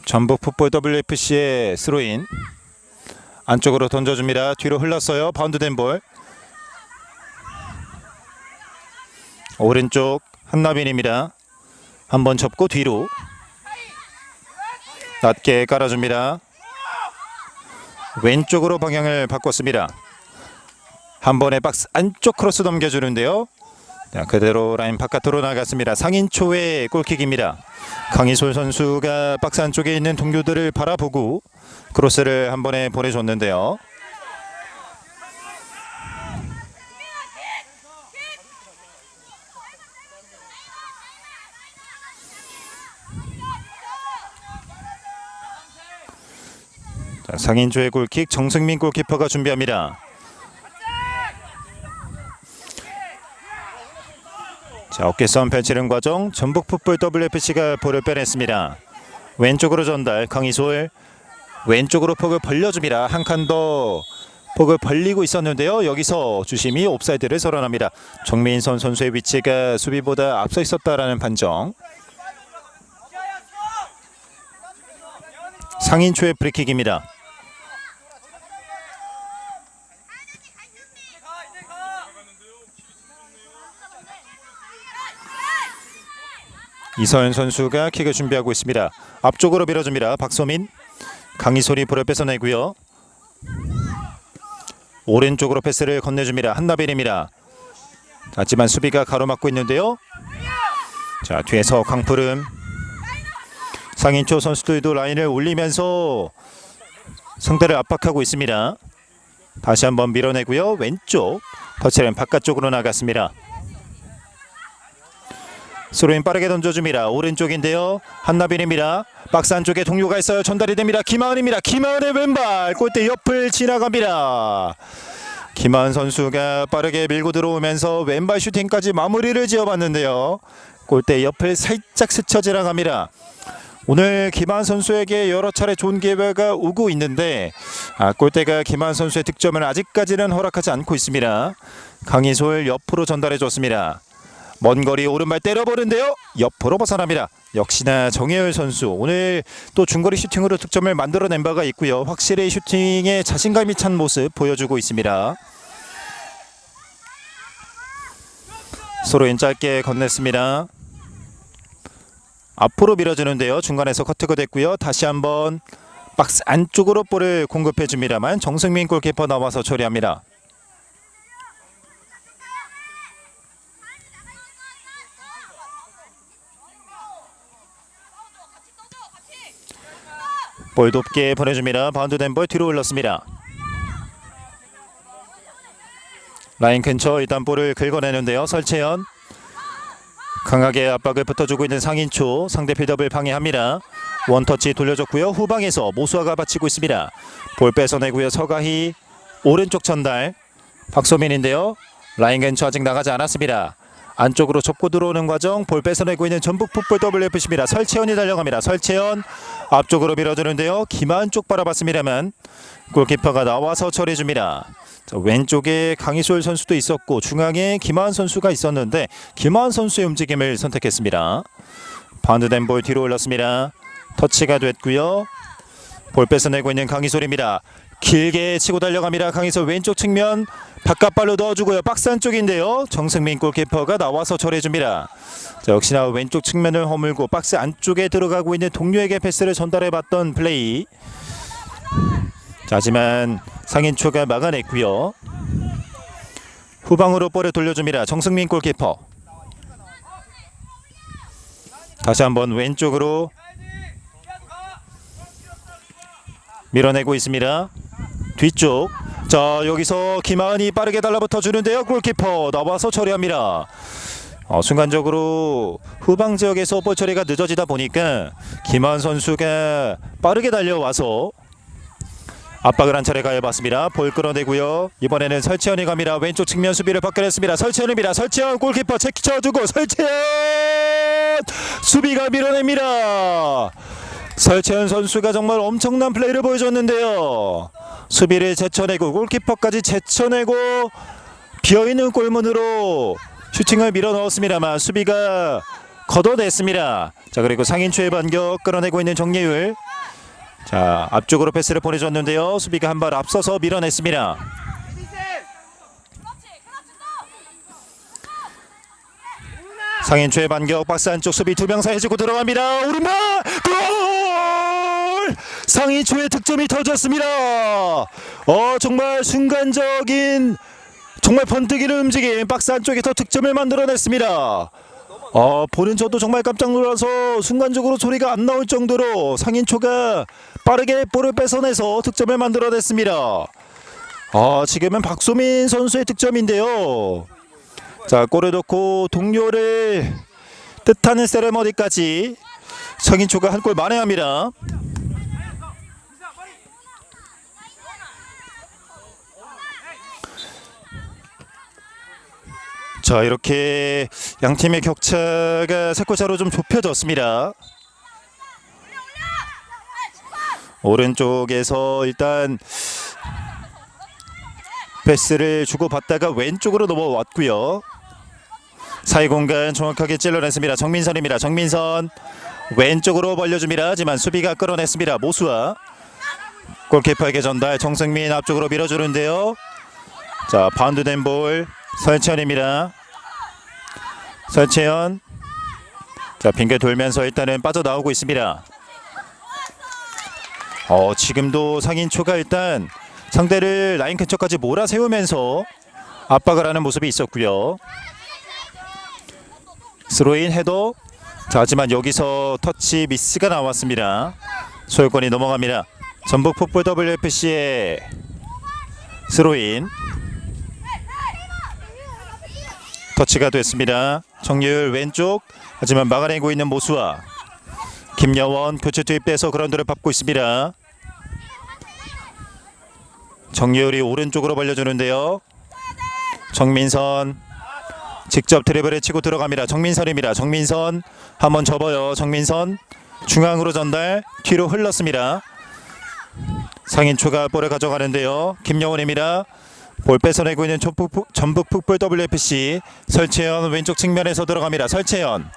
전북 풋볼 WFC의 스로인 안쪽으로 던져줍니다. 뒤로 흘렀어요. 바운드된 볼. 오른쪽 한나빈입니다. 한번 접고 뒤로 낮게 깔아줍니다. 왼쪽으로 방향을 바꿨습니다. 한 번에 박스 안쪽 크로스 넘겨주는데요. 자, 그대로 라인 바깥으로 나갔습니다. 상인초의 골킥입니다. 강희솔 선수가 박스 안쪽에 있는 동료들을 바라보고 크로스를 한 번에 보내줬는데요. 자, 상인초의 골킥 정승민 골키퍼가 준비합니다. 자, 어깨싸움 펼치는 과정 전북풋볼 WFC가 볼을 빼냈습니다. 왼쪽으로 전달 강희솔 왼쪽으로 폭을 벌려줍니다. 한 칸 더 폭을 벌리고 있었는데요. 여기서 주심이 옵사이드를 선언합니다. 정민선 선수의 위치가 수비보다 앞서 있었다라는 판정. 상인초의 프리킥입니다. 이서연 선수가 킥을 준비하고 있습니다. 앞쪽으로 밀어줍니다. 박소민 강희솔이 볼을 뺏어내고요. 오른쪽으로 패스를 건네줍니다. 한나빈입니다. 하지만 수비가 가로막고 있는데요. 자, 뒤에서 강푸름 상인초 선수들도 라인을 올리면서 상대를 압박하고 있습니다. 다시 한번 밀어내고요. 왼쪽 터치는 바깥쪽으로 나갔습니다. 스로인 빠르게 던져줍니다. 오른쪽인데요. 한나빈입니다. 박스 안쪽에 동료가 있어요. 전달이 됩니다. 김하은입니다. 김하은의 왼발 골대 옆을 지나갑니다. 김하은 선수가 빠르게 밀고 들어오면서 왼발 슈팅까지 마무리를 지어봤는데요. 골대 옆을 살짝 스쳐 지나갑니다. 오늘 김하은 선수에게 여러 차례 좋은 기회가 오고 있는데 골대가 김하은 선수의 득점을 아직까지는 허락하지 않고 있습니다. 강희솔 옆으로 전달해줬습니다. 먼 거리 오른발 때려보는데요. 옆으로 벗어납니다. 역시나 정혜열 선수 오늘 또 중거리 슈팅으로 득점을 만들어낸 바가 있고요. 확실히 슈팅에 자신감이 찬 모습 보여주고 있습니다. 서로인 짧게 건넸습니다. 앞으로 밀어주는데요. 중간에서 커트가 됐고요. 다시 한번 박스 안쪽으로 볼을 공급해 줍니다만 정승민 골키퍼 나와서 처리합니다. 볼 높게 보내줍니다. 바운드된 볼 뒤로 흘렀습니다. 라인 근처 일단 볼을 긁어내는데요. 설채연 강하게 압박을 붙어주고 있는 상인초 상대 빌드업을 방해합니다. 원터치 돌려줬고요. 후방에서 모수아가 받치고 있습니다. 볼 뺏어내고요. 서가희 오른쪽 전달 박소민인데요. 라인 근처 아직 나가지 않았습니다. 안쪽으로 접고 들어오는 과정 볼 뺏어내고 있는 전북풋볼 WFC입니다. 설채연이 달려갑니다. 설채연 앞쪽으로 밀어주는데요. 김하은 쪽 바라봤습니다만 골키퍼가 나와서 처리해줍니다. 자, 왼쪽에 강희솔 선수도 있었고 중앙에 김하은 선수가 있었는데 김하은 선수의 움직임을 선택했습니다. 바운드된 볼 뒤로 올렸습니다. 터치가 됐고요. 볼 뺏어내고 있는 강희솔입니다. 길게 치고 달려갑니다. 강희솔 왼쪽 측면 바깥발로 넣어주고요. 박스 안쪽인데요. 정승민 골키퍼가 나와서 처리해줍니다. 자, 역시나 왼쪽 측면을 허물고 박스 안쪽에 들어가고 있는 동료에게 패스를 전달해봤던 플레이. 자, 하지만 상인초가 막아냈고요. 후방으로 볼을 돌려줍니다. 정승민 골키퍼. 다시 한번 왼쪽으로 밀어내고 있습니다. 뒤쪽. 자, 여기서 김하은이 빠르게 달라붙어 주는데요. 골키퍼 나와서 처리합니다. 순간적으로 후방 지역에서 볼 처리가 늦어지다 보니까 김하은 선수가 빠르게 달려와서 압박을 한 차례 가해봤습니다. 볼 끌어내고요. 이번에는 설채연이 갑니다. 왼쪽 측면 수비를 벗겨냈습니다. 설채연입니다. 설채연 골키퍼 체크쳐주고 설채연 수비가 밀어냅니다. 설채연 선수가 정말 엄청난 플레이를 보여줬는데요. 수비를 제쳐내고 골키퍼까지 제쳐내고 비어있는 골문으로 슈팅을 밀어넣었습니다만 수비가 걷어냈습니다. 자, 그리고 상인초의 반격 끌어내고 있는 정예율. 자, 앞쪽으로 패스를 보내줬는데요. 수비가 한 발 앞서서 밀어냈습니다. 상인초의 반격 박스 안쪽 수비 2명 사이해주고 들어갑니다. 오른발 골! 상인초의 득점이 터졌습니다. 정말 순간적인 정말 번뜩이는 움직임 박스 안쪽에서 득점을 만들어냈습니다. 보는 저도 정말 깜짝 놀라서 순간적으로 소리가 안 나올 정도로 상인초가 빠르게 볼을 뺏어내서 득점을 만들어냈습니다. 지금은 박소민 선수의 득점인데요. 자, 골을 넣고 동료를 뜻하는 세레머니까지 상인초가 한 골 만회합니다. 자, 이렇게 양팀의 격차가 3골차로 좀 좁혀졌습니다. 오른쪽에서 일단 패스를 주고받다가 왼쪽으로 넘어왔고요. 사이 공간 정확하게 찔러냈습니다. 정민선입니다. 정민선 왼쪽으로 벌려줍니다. 하지만 수비가 끌어냈습니다. 모수아 골키퍼에게 전달. 정승민 앞쪽으로 밀어주는데요. 자, 바운드된 볼 설채연입니다. 설채연, 자, 빙계 돌면서 일단은 빠져나오고 있습니다. 지금도 상인초가 일단 상대를 라인 근처까지 몰아세우면서 압박을 하는 모습이 있었고요. 스로인 헤더. 자, 하지만 여기서 터치 미스가 나왔습니다. 소유권이 넘어갑니다. 전북 풋볼 WFC의 스로인. 터치가 됐습니다. 정유율 왼쪽, 하지만 막아내고 있는 모수아. 김여원 교체 투입돼서 그라운드를 밟고 있습니다. 정유율이 오른쪽으로 벌려주는데요. 정민선 직접 드리블에 치고 들어갑니다. 정민선입니다. 정민선 한번 접어요. 정민선 중앙으로 전달, 뒤로 흘렀습니다. 상인초가 볼을 가져가는데요. 김여원입니다. 볼 뺏어내고 있는 전북 풋볼 WFC. 설채연 왼쪽 측면에서 들어갑니다. 설채연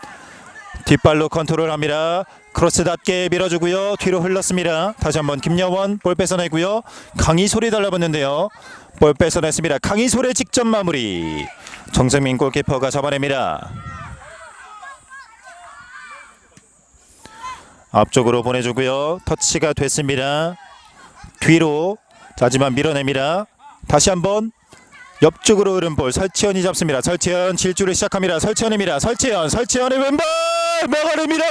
뒷발로 컨트롤합니다. 크로스 낮게 밀어주고요. 뒤로 흘렀습니다. 다시 한번 김여원 볼 뺏어내고요. 강희솔이 달라붙는데요. 볼 뺏어냈습니다. 강희솔의 직접 마무리. 정승민 골키퍼가 잡아냅니다. 앞쪽으로 보내주고요. 터치가 됐습니다. 뒤로, 하지만 밀어냅니다. 다시 한번 옆쪽으로 흐른 볼 설채연이 잡습니다. 설채연 질주를 시작합니다. 설채연입니다. 설채연의 왼발 막아냅니다.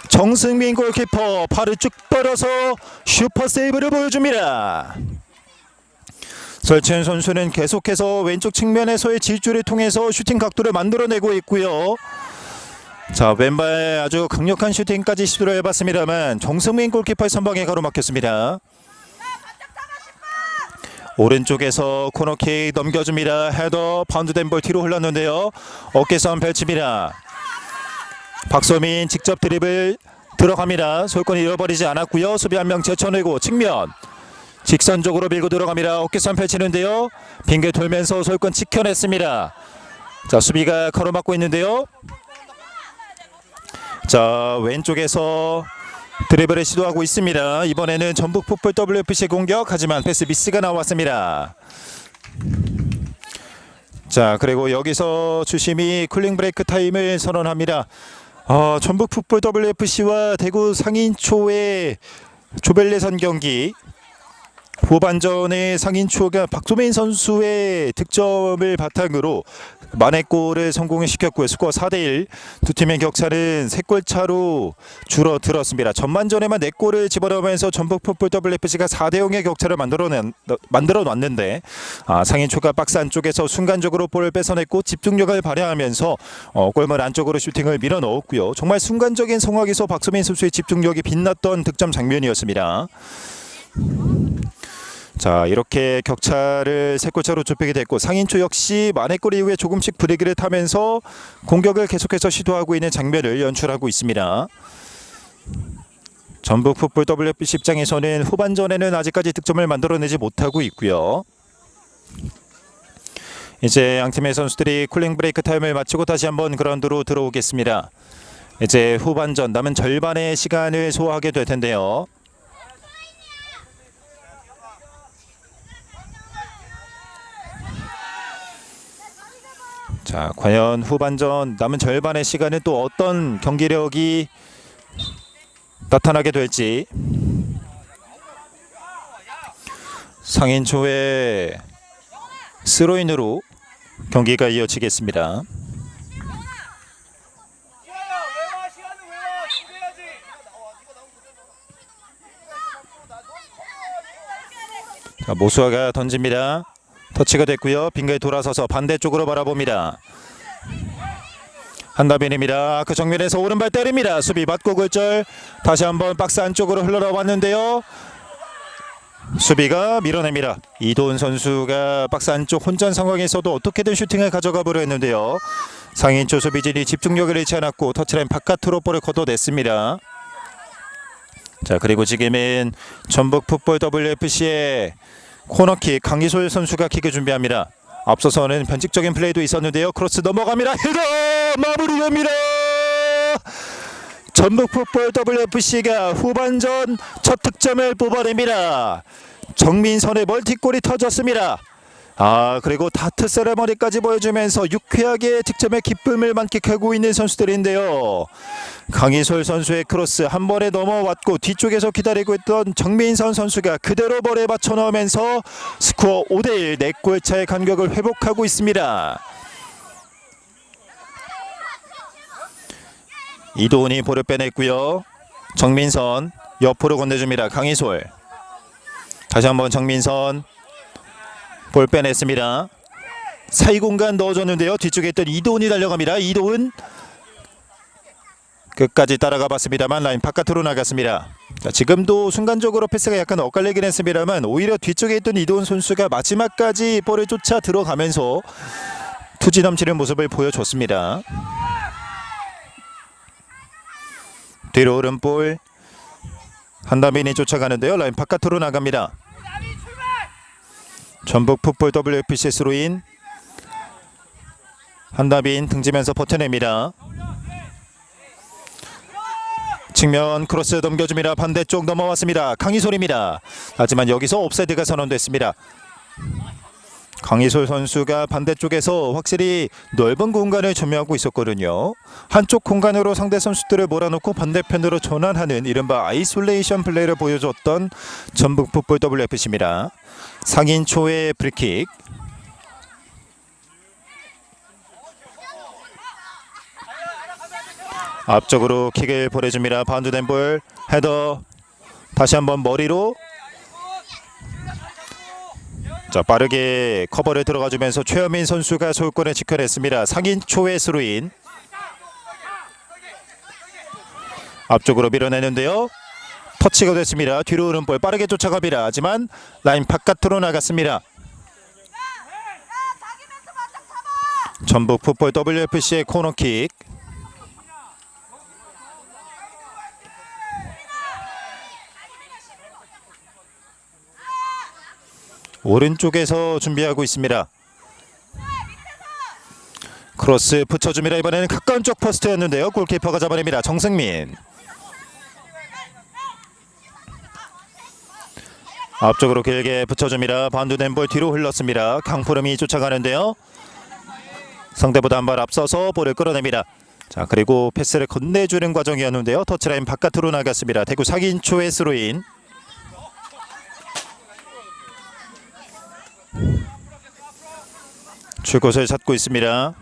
정승민 골키퍼 팔을 쭉 뻗어서 슈퍼 세이브를 보여줍니다. 설채연 선수는 계속해서 왼쪽 측면에서의 질주를 통해서 슈팅 각도를 만들어내고 있고요. 자, 왼발 아주 강력한 슈팅까지 시도를 해봤습니다만 정승민 골키퍼의 선방에 가로막혔습니다. 오른쪽에서 코너킥 넘겨줍니다. 헤더 바운드된 볼 뒤로 흘렀는데요. 어깨싸움 펼칩니다. 박소민 직접 드리블 들어갑니다. 소유권 잃어버리지 않았고요. 수비 한 명 제쳐내고 측면 직선적으로 밀고 들어갑니다. 어깨싸움 펼치는데요. 빙계 돌면서 소유권 지켜냈습니다. 자, 수비가 가로막고 있는데요. 자, 왼쪽에서 드리블을 시도하고 있습니다. 이번에는 전북 풋볼 WFC 공격, 하지만 패스 미스가 나왔습니다. 자, 그리고 여기서 주심이 쿨링 브레이크 타임을 선언합니다. 전북 풋볼 WFC와 대구 상인초의 조별예선 경기 후반전에 상인초가 박소민 선수의 득점을 바탕으로 만회골을 성공시켰고요. 스코어 4대1. 두 팀의 격차는 3골 차로 줄어들었습니다. 전반전에만 4골을 집어넣으면서 전북 풋볼 WFC가 4대0의 격차를 만들어 놨는데 상인초가 박스 안쪽에서 순간적으로 볼을 뺏어냈고 집중력을 발휘하면서 골문 안쪽으로 슈팅을 밀어넣었고요. 정말 순간적인 상황에서 박소민 선수의 집중력이 빛났던 득점 장면이었습니다. 자, 이렇게 격차를 3골차로 좁히게 됐고 상인초 역시 만회골 이후에 조금씩 분위기를 타면서 공격을 계속해서 시도하고 있는 장면을 연출하고 있습니다. 전북 풋볼 WFC 입장에서는 후반전에는 아직까지 득점을 만들어내지 못하고 있고요. 이제 양팀의 선수들이 쿨링 브레이크 타임을 마치고 다시 한번 그라운드로 들어오겠습니다. 이제 후반전 남은 절반의 시간을 소화하게 될 텐데요. 자, 과연 후반전 남은 절반의 시간은 또 어떤 경기력이 나타나게 될지. 상인초의 스로인으로 경기가 이어지겠습니다. 자, 모수아가 던집니다. 터치가 됐고요. 빙가에 돌아서서 반대쪽으로 바라봅니다. 한다빈입니다. 그 정면에서 오른발 때립니다. 수비 맞고 굴절. 다시 한번 박스 안쪽으로 흘러나왔는데요. 수비가 밀어냅니다. 이도훈 선수가 박스 안쪽 혼전 상황에서도 어떻게든 슈팅을 가져가 보려 했는데요. 상인초 수비진이 집중력을 잃지 않았고 터치라인 바깥으로 볼을 걷어냈습니다. 자, 그리고 지금은 전북 풋볼 WFC의 코너킥, 강희솔 선수가 킥을 준비합니다. 앞서서는 변칙적인 플레이도 있었는데요. 크로스 넘어갑니다. 헤더 마무리됩니다. 전북 풋볼 WFC가 후반전 첫 득점을 뽑아냅니다. 정민선의 멀티골이 터졌습니다. 그리고 다트 세레머니까지 보여주면서 유쾌하게 득점의 기쁨을 만끽하고 있는 선수들인데요. 강희솔 선수의 크로스 한 번에 넘어왔고 뒤쪽에서 기다리고 있던 정민선 선수가 그대로 볼에 맞춰 넣으면서 스코어 5대1 4골 차의 간격을 회복하고 있습니다. 이도훈이 볼을 빼냈고요. 정민선 옆으로 건네줍니다. 강희솔. 다시 한번 정민선 볼 빼냈습니다. 사이 공간 넣어줬는데요. 뒤쪽에 있던 이도훈이 달려갑니다. 이도훈 끝까지 따라가 봤습니다만 라인 바깥으로 나갔습니다. 자, 지금도 순간적으로 패스가 약간 엇갈리긴 했습니다만 오히려 뒤쪽에 있던 이도훈 선수가 마지막까지 볼을 쫓아 들어가면서 투지 넘치는 모습을 보여줬습니다. 뒤로 오른 볼 한다민이 쫓아가는데요. 라인 바깥으로 나갑니다. 전북 풋볼 WFC 스로인 한다빈 등지면서 버텨냅니다. 측면 크로스 넘겨줍니다. 반대쪽 넘어왔습니다. 강희솔입니다. 하지만 여기서 옵사이드가 선언됐습니다. 강희솔 선수가 반대쪽에서 확실히 넓은 공간을 점유하고 있었거든요. 한쪽 공간으로 상대 선수들을 몰아놓고 반대편으로 전환하는 이른바 아이솔레이션 플레이를 보여줬던 전북 풋볼 WFC입니다. 상인초의 프리킥. 앞쪽으로 킥을 보내줍니다. 바운드된 볼 헤더. 다시 한번 머리로. 자, 빠르게 커버를 들어가주면서 최현민 선수가 소유권을 지켜냈습니다. 상인초의 스루인. 앞쪽으로 밀어내는데요. 터치가 됐습니다. 뒤로 오는 볼 빠르게 쫓아갑니다. 하지만 라인 바깥으로 나갔습니다. 전북 풋볼 WFC의 코너킥. 오른쪽에서 준비하고 있습니다. 크로스 붙여줍니다. 이번에는 가까운 쪽 포스트였는데요. 골키퍼가 잡아냅니다. 정승민. 앞쪽으로 길게 붙여줍니다. 바운드된 볼 뒤로 흘렀습니다. 강푸름이 쫓아가는데요. 상대보다 한 발 앞서서 볼을 끌어냅니다. 자, 그리고 패스를 건네주는 과정이었는데요. 터치라인 바깥으로 나갔습니다. 대구 상인초의 스로인. 줄 곳을 찾고 있습니다.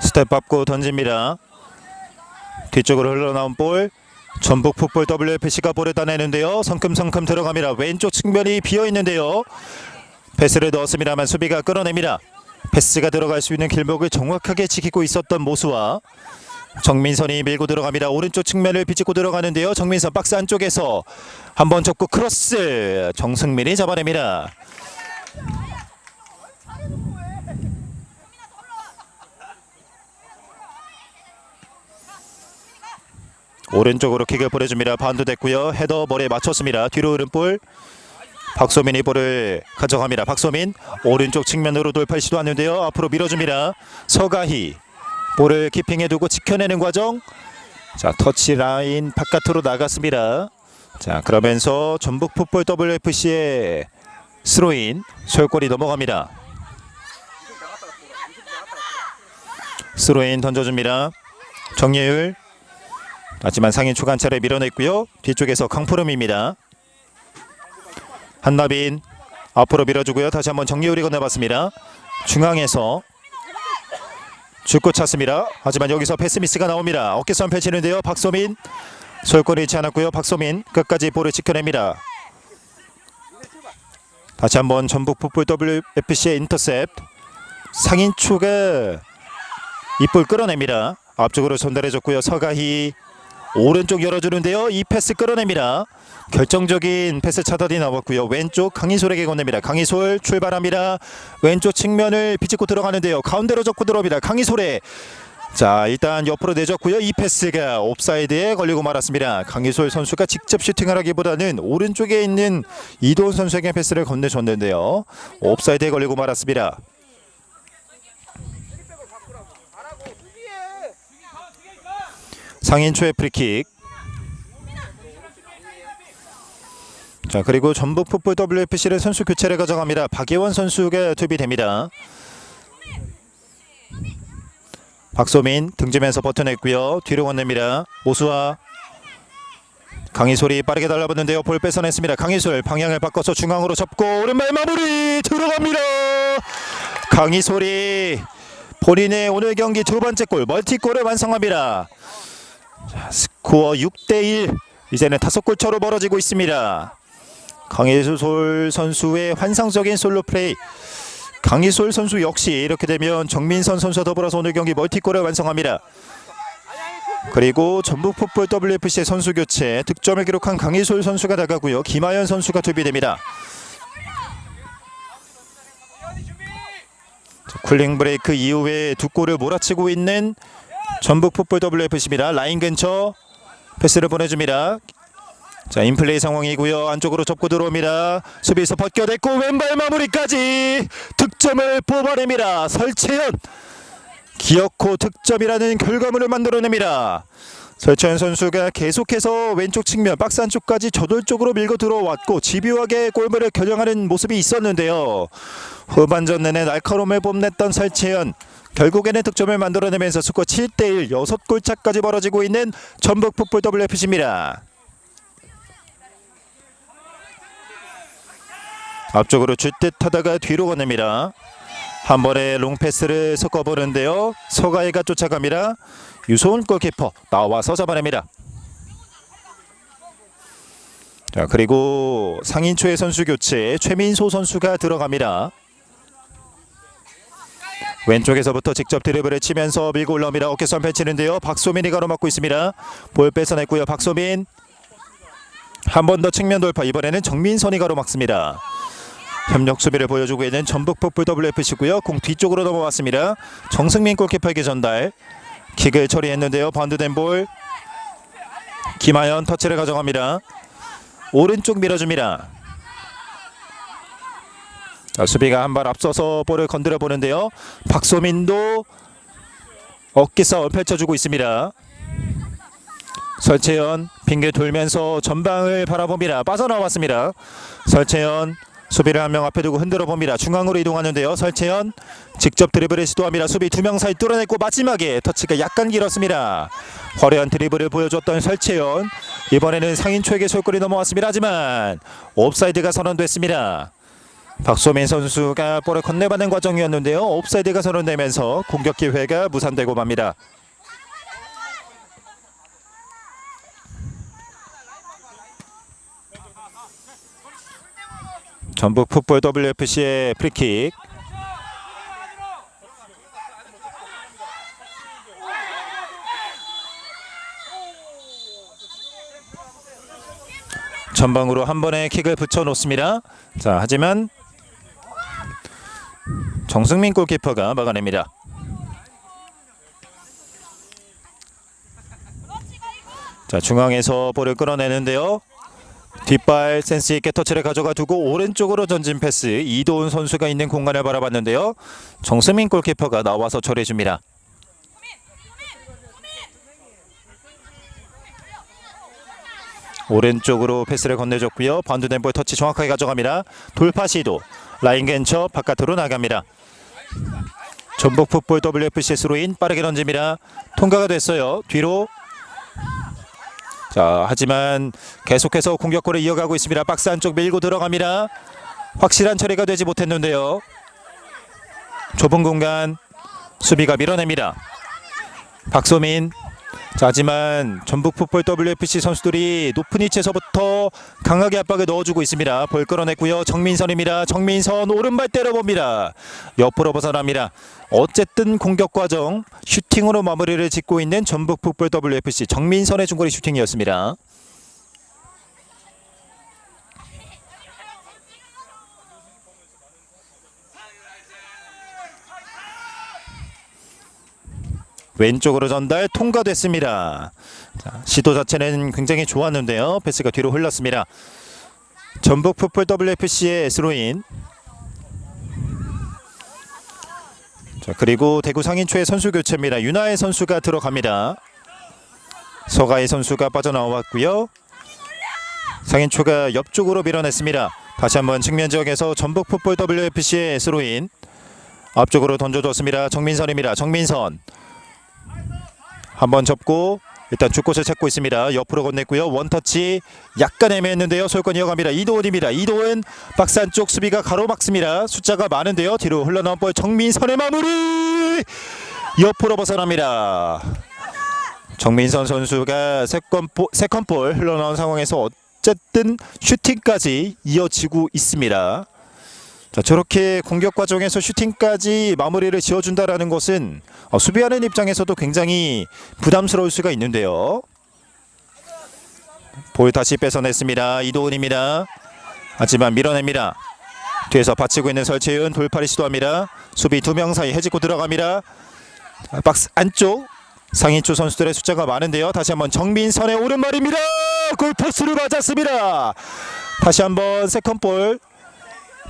스텝 밟고 던집니다. 뒤쪽으로 흘러나온 볼. 전북 풋볼 WFC가 볼을 따내는데요. 성큼성큼 들어갑니다. 왼쪽 측면이 비어있는데요. 패스를 넣었습니다만 수비가 끌어냅니다. 패스가 들어갈 수 있는 길목을 정확하게 지키고 있었던 모수와 정민선이 밀고 들어갑니다. 오른쪽 측면을 비집고 들어가는데요. 정민선 박스 안쪽에서 한번 접고 크로스. 정승민이 잡아냅니다. 오른쪽으로 킥을 보내줍니다. 바운드 됐고요. 헤더 머리에 맞췄습니다. 뒤로 흐른 볼. 박소민이 볼을 가져갑니다. 박소민 오른쪽 측면으로 돌파 시도하는데요. 앞으로 밀어줍니다. 서가희 볼을 키핑해두고 지켜내는 과정. 자, 터치라인 바깥으로 나갔습니다. 자, 그러면서 전북 풋볼 WFC의 스로인 소유골이 넘어갑니다. 스로인 던져줍니다. 정예율. 하지만 상인 초간차를 밀어냈고요. 뒤쪽에서 강푸름입니다. 한나빈 앞으로 밀어주고요. 다시 한번 정예율이 건네봤습니다. 중앙에서 죽고 찼습니다. 하지만 여기서 패스미스가 나옵니다. 어깨싸움 펼치는데요. 박소민 소유권을 잃지 않았고요. 박소민 끝까지 볼을 지켜냅니다. 다시 한번 전북 풋볼 WFC의 인터셉트. 상인초가 이볼 끌어냅니다. 앞쪽으로 전달해줬고요. 서가희 오른쪽 열어주는데요. 이 패스 끌어냅니다. 결정적인 패스 차단이 나왔고요. 왼쪽 강희솔에게 건넵니다. 강희솔 출발합니다. 왼쪽 측면을 비집고 들어가는데요. 가운데로 접고 들어옵니다. 강희솔에 자 일단 옆으로 내줬고요. 이 패스가 옵사이드에 걸리고 말았습니다. 강희솔 선수가 직접 슈팅을 하기보다는 오른쪽에 있는 이도훈 선수에게 패스를 건네줬는데요. 옵사이드에 걸리고 말았습니다. 상인초의 프리킥. 자 그리고 전북 풋볼 WFC는 선수 교체를 가져갑니다. 박예원 선수가 투입됩니다. 박소민 등지면서 버텨냈고요. 뒤로 건넵니다. 오수아. 강희솔이 빠르게 달라붙는데요. 볼 뺏어냈습니다. 강희솔 방향을 바꿔서 중앙으로 접고 오른발 마무리 들어갑니다. 강희솔이 본인의 오늘 경기 두 번째 골 멀티골을 완성합니다. 자, 스코어 6대1. 이제는 5골 차로 벌어지고 있습니다. 강희솔 선수의 환상적인 솔로 플레이. 강희솔 선수 역시 이렇게 되면 정민선 선수와 더불어서 오늘 경기 멀티골을 완성합니다. 그리고 전북 풋볼 WFC의 선수 교체 득점을 기록한 강희솔 선수가 나가고요. 김하연 선수가 투입됩니다. 쿨링 브레이크 이후에 두 골을 몰아치고 있는 전북 풋볼 WFC입니다. 라인 근처 패스를 보내줍니다. 자 인플레이 상황이고요. 안쪽으로 접고 들어옵니다. 수비에서 벗겨냈고 왼발 마무리까지 득점을 뽑아냅니다. 설채연 기어코 득점이라는 결과물을 만들어냅니다. 설채연 선수가 계속해서 왼쪽 측면 박스 안쪽까지 저돌적으로 밀고 들어왔고 집요하게 골문을 겨냥하는 모습이 있었는데요. 후반전 내내 날카로움을 뽐냈던 설채연 결국에는 득점을 만들어내면서 스코어 7대1 6골 차까지 벌어지고 있는 전북 풋볼 WFC입니다. 앞쪽으로 줄 듯 하다가 뒤로 건넵니다. 한 번에 롱패스를 섞어보는데요. 서가희가 쫓아갑니다. 유소은 골키퍼 나와서 잡아냅니다. 자 그리고 상인초의 선수 교체 최민소 선수가 들어갑니다. 왼쪽에서부터 직접 드리블을 치면서 밀고 올라옵니다. 어깨싸움 펼치는데요. 박소민이 가로막고 있습니다. 볼 뺏어냈고요. 박소민 한 번 더 측면 돌파. 이번에는 정민선이 가로막습니다. 협력 수비를 보여주고 있는 전북 풋볼 WFC고요. 공 뒤쪽으로 넘어왔습니다. 정승민 골키퍼에게 전달. 킥을 처리했는데요. 바운드된 볼. 김하연 터치를 가져갑니다. 오른쪽 밀어줍니다. 자, 수비가 한 발 앞서서 볼을 건드려 보는데요. 박소민도 어깨 싸움 펼쳐주고 있습니다. 설채연 빙글 돌면서 전방을 바라봅니다. 빠져나왔습니다. 설채연 수비를 한 명 앞에 두고 흔들어 봅니다. 중앙으로 이동하는데요. 설채연 직접 드리블을 시도합니다. 수비 두 명 사이 뚫어냈고 마지막에 터치가 약간 길었습니다. 화려한 드리블을 보여줬던 설채연. 이번에는 상인초에게 솔골이 넘어왔습니다. 하지만 옵사이드가 선언됐습니다. 박소민 선수가 볼을 건네받는 과정이었는데요. 옵사이드가 선언되면서 공격 기회가 무산되고 맙니다. 전북 풋볼 WFC의 프리킥. 전방으로 한 번에 킥을 붙여놓습니다. 자, 하지만 정승민 골키퍼가 막아냅니다. 자, 중앙에서 볼을 끌어내는데요. 뒷발 센스 있게 터치를 가져가 두고 오른쪽으로 전진 패스. 이도훈 선수가 있는 공간을 바라봤는데요. 정승민 골키퍼가 나와서 처리해줍니다. 오른쪽으로 패스를 건네줬고요. 바운드 템포의 터치 정확하게 가져갑니다. 돌파 시도 라인 근처 바깥으로 나갑니다. 전북풋볼 WFC 스로인 빠르게 던집니다. 통과가 됐어요. 뒤로. 자, 하지만 계속해서 공격골을 이어가고 있습니다. 박스 안쪽 밀고 들어갑니다. 확실한 처리가 되지 못했는데요. 좁은 공간 수비가 밀어냅니다. 박소민. 자, 하지만 전북풋볼 WFC 선수들이 높은 위치에서부터 강하게 압박을 넣어주고 있습니다. 볼 끌어냈고요. 정민선입니다. 정민선 오른발 때려봅니다. 옆으로 벗어납니다. 어쨌든 공격 과정 슈팅으로 마무리를 짓고 있는 전북풋볼 WFC 정민선의 중거리 슈팅이었습니다. 왼쪽으로 전달 통과됐습니다. 자, 시도 자체는 굉장히 좋았는데요. 패스가 뒤로 흘렀습니다. 전북풋볼 WFC의 스로인. 자, 그리고 대구 상인초의 선수 교체입니다. 윤하의 선수가 들어갑니다. 서가희 선수가 빠져나왔고요. 상인초가 옆쪽으로 밀어냈습니다. 다시 한번 측면 지역에서 전북풋볼 WFC의 스로인. 앞쪽으로 던져줬습니다. 정민선입니다. 정민선. 한번 접고 일단 줄 곳을 찾고 있습니다. 옆으로 건넸고요. 원터치 약간 애매했는데요. 소유권 이어갑니다. 이도훈입니다. 이도훈 박스 안쪽 수비가 가로막습니다. 숫자가 많은데요. 뒤로 흘러나온 볼 정민선의 마무리. 옆으로 벗어납니다. 정민선 선수가 세컨볼 흘러나온 상황에서 어쨌든 슈팅까지 이어지고 있습니다. 자, 저렇게 공격 과정에서 슈팅까지 마무리를 지어준다라는 것은 수비하는 입장에서도 굉장히 부담스러울 수가 있는데요. 볼 다시 뺏어냈습니다. 이도훈입니다. 하지만 밀어냅니다. 뒤에서 받치고 있는 설채윤 돌파를 시도합니다. 수비 두 명 사이 해집고 들어갑니다. 박스 안쪽 상인초 선수들의 숫자가 많은데요. 다시 한번 정민선의 오른발입니다. 골포스를 맞았습니다. 다시 한번 세컨볼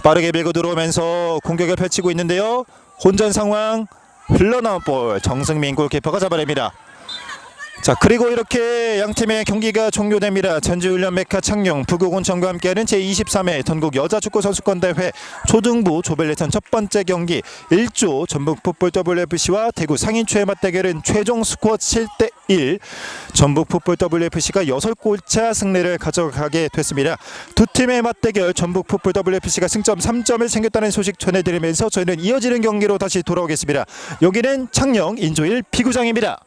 빠르게 밀고 들어오면서 공격을 펼치고 있는데요. 혼전 상황 흘러나온 볼 정승민 골키퍼가 잡아냅니다. 자, 그리고 이렇게 양팀의 경기가 종료됩니다. 전주훈련 메카 창녕 부구온천과 함께하는 제23회 전국 여자축구선수권대회 초등부 조별예선 첫 번째 경기 1조 전북풋볼 WFC와 대구 상인초의 맞대결은 최종 스코어 7대1 전북풋볼 WFC가 6골차 승리를 가져가게 됐습니다. 두 팀의 맞대결 전북풋볼 WFC가 승점 3점을 챙겼다는 소식 전해드리면서 저희는 이어지는 경기로 다시 돌아오겠습니다. 여기는 창녕 인조일 피구장입니다.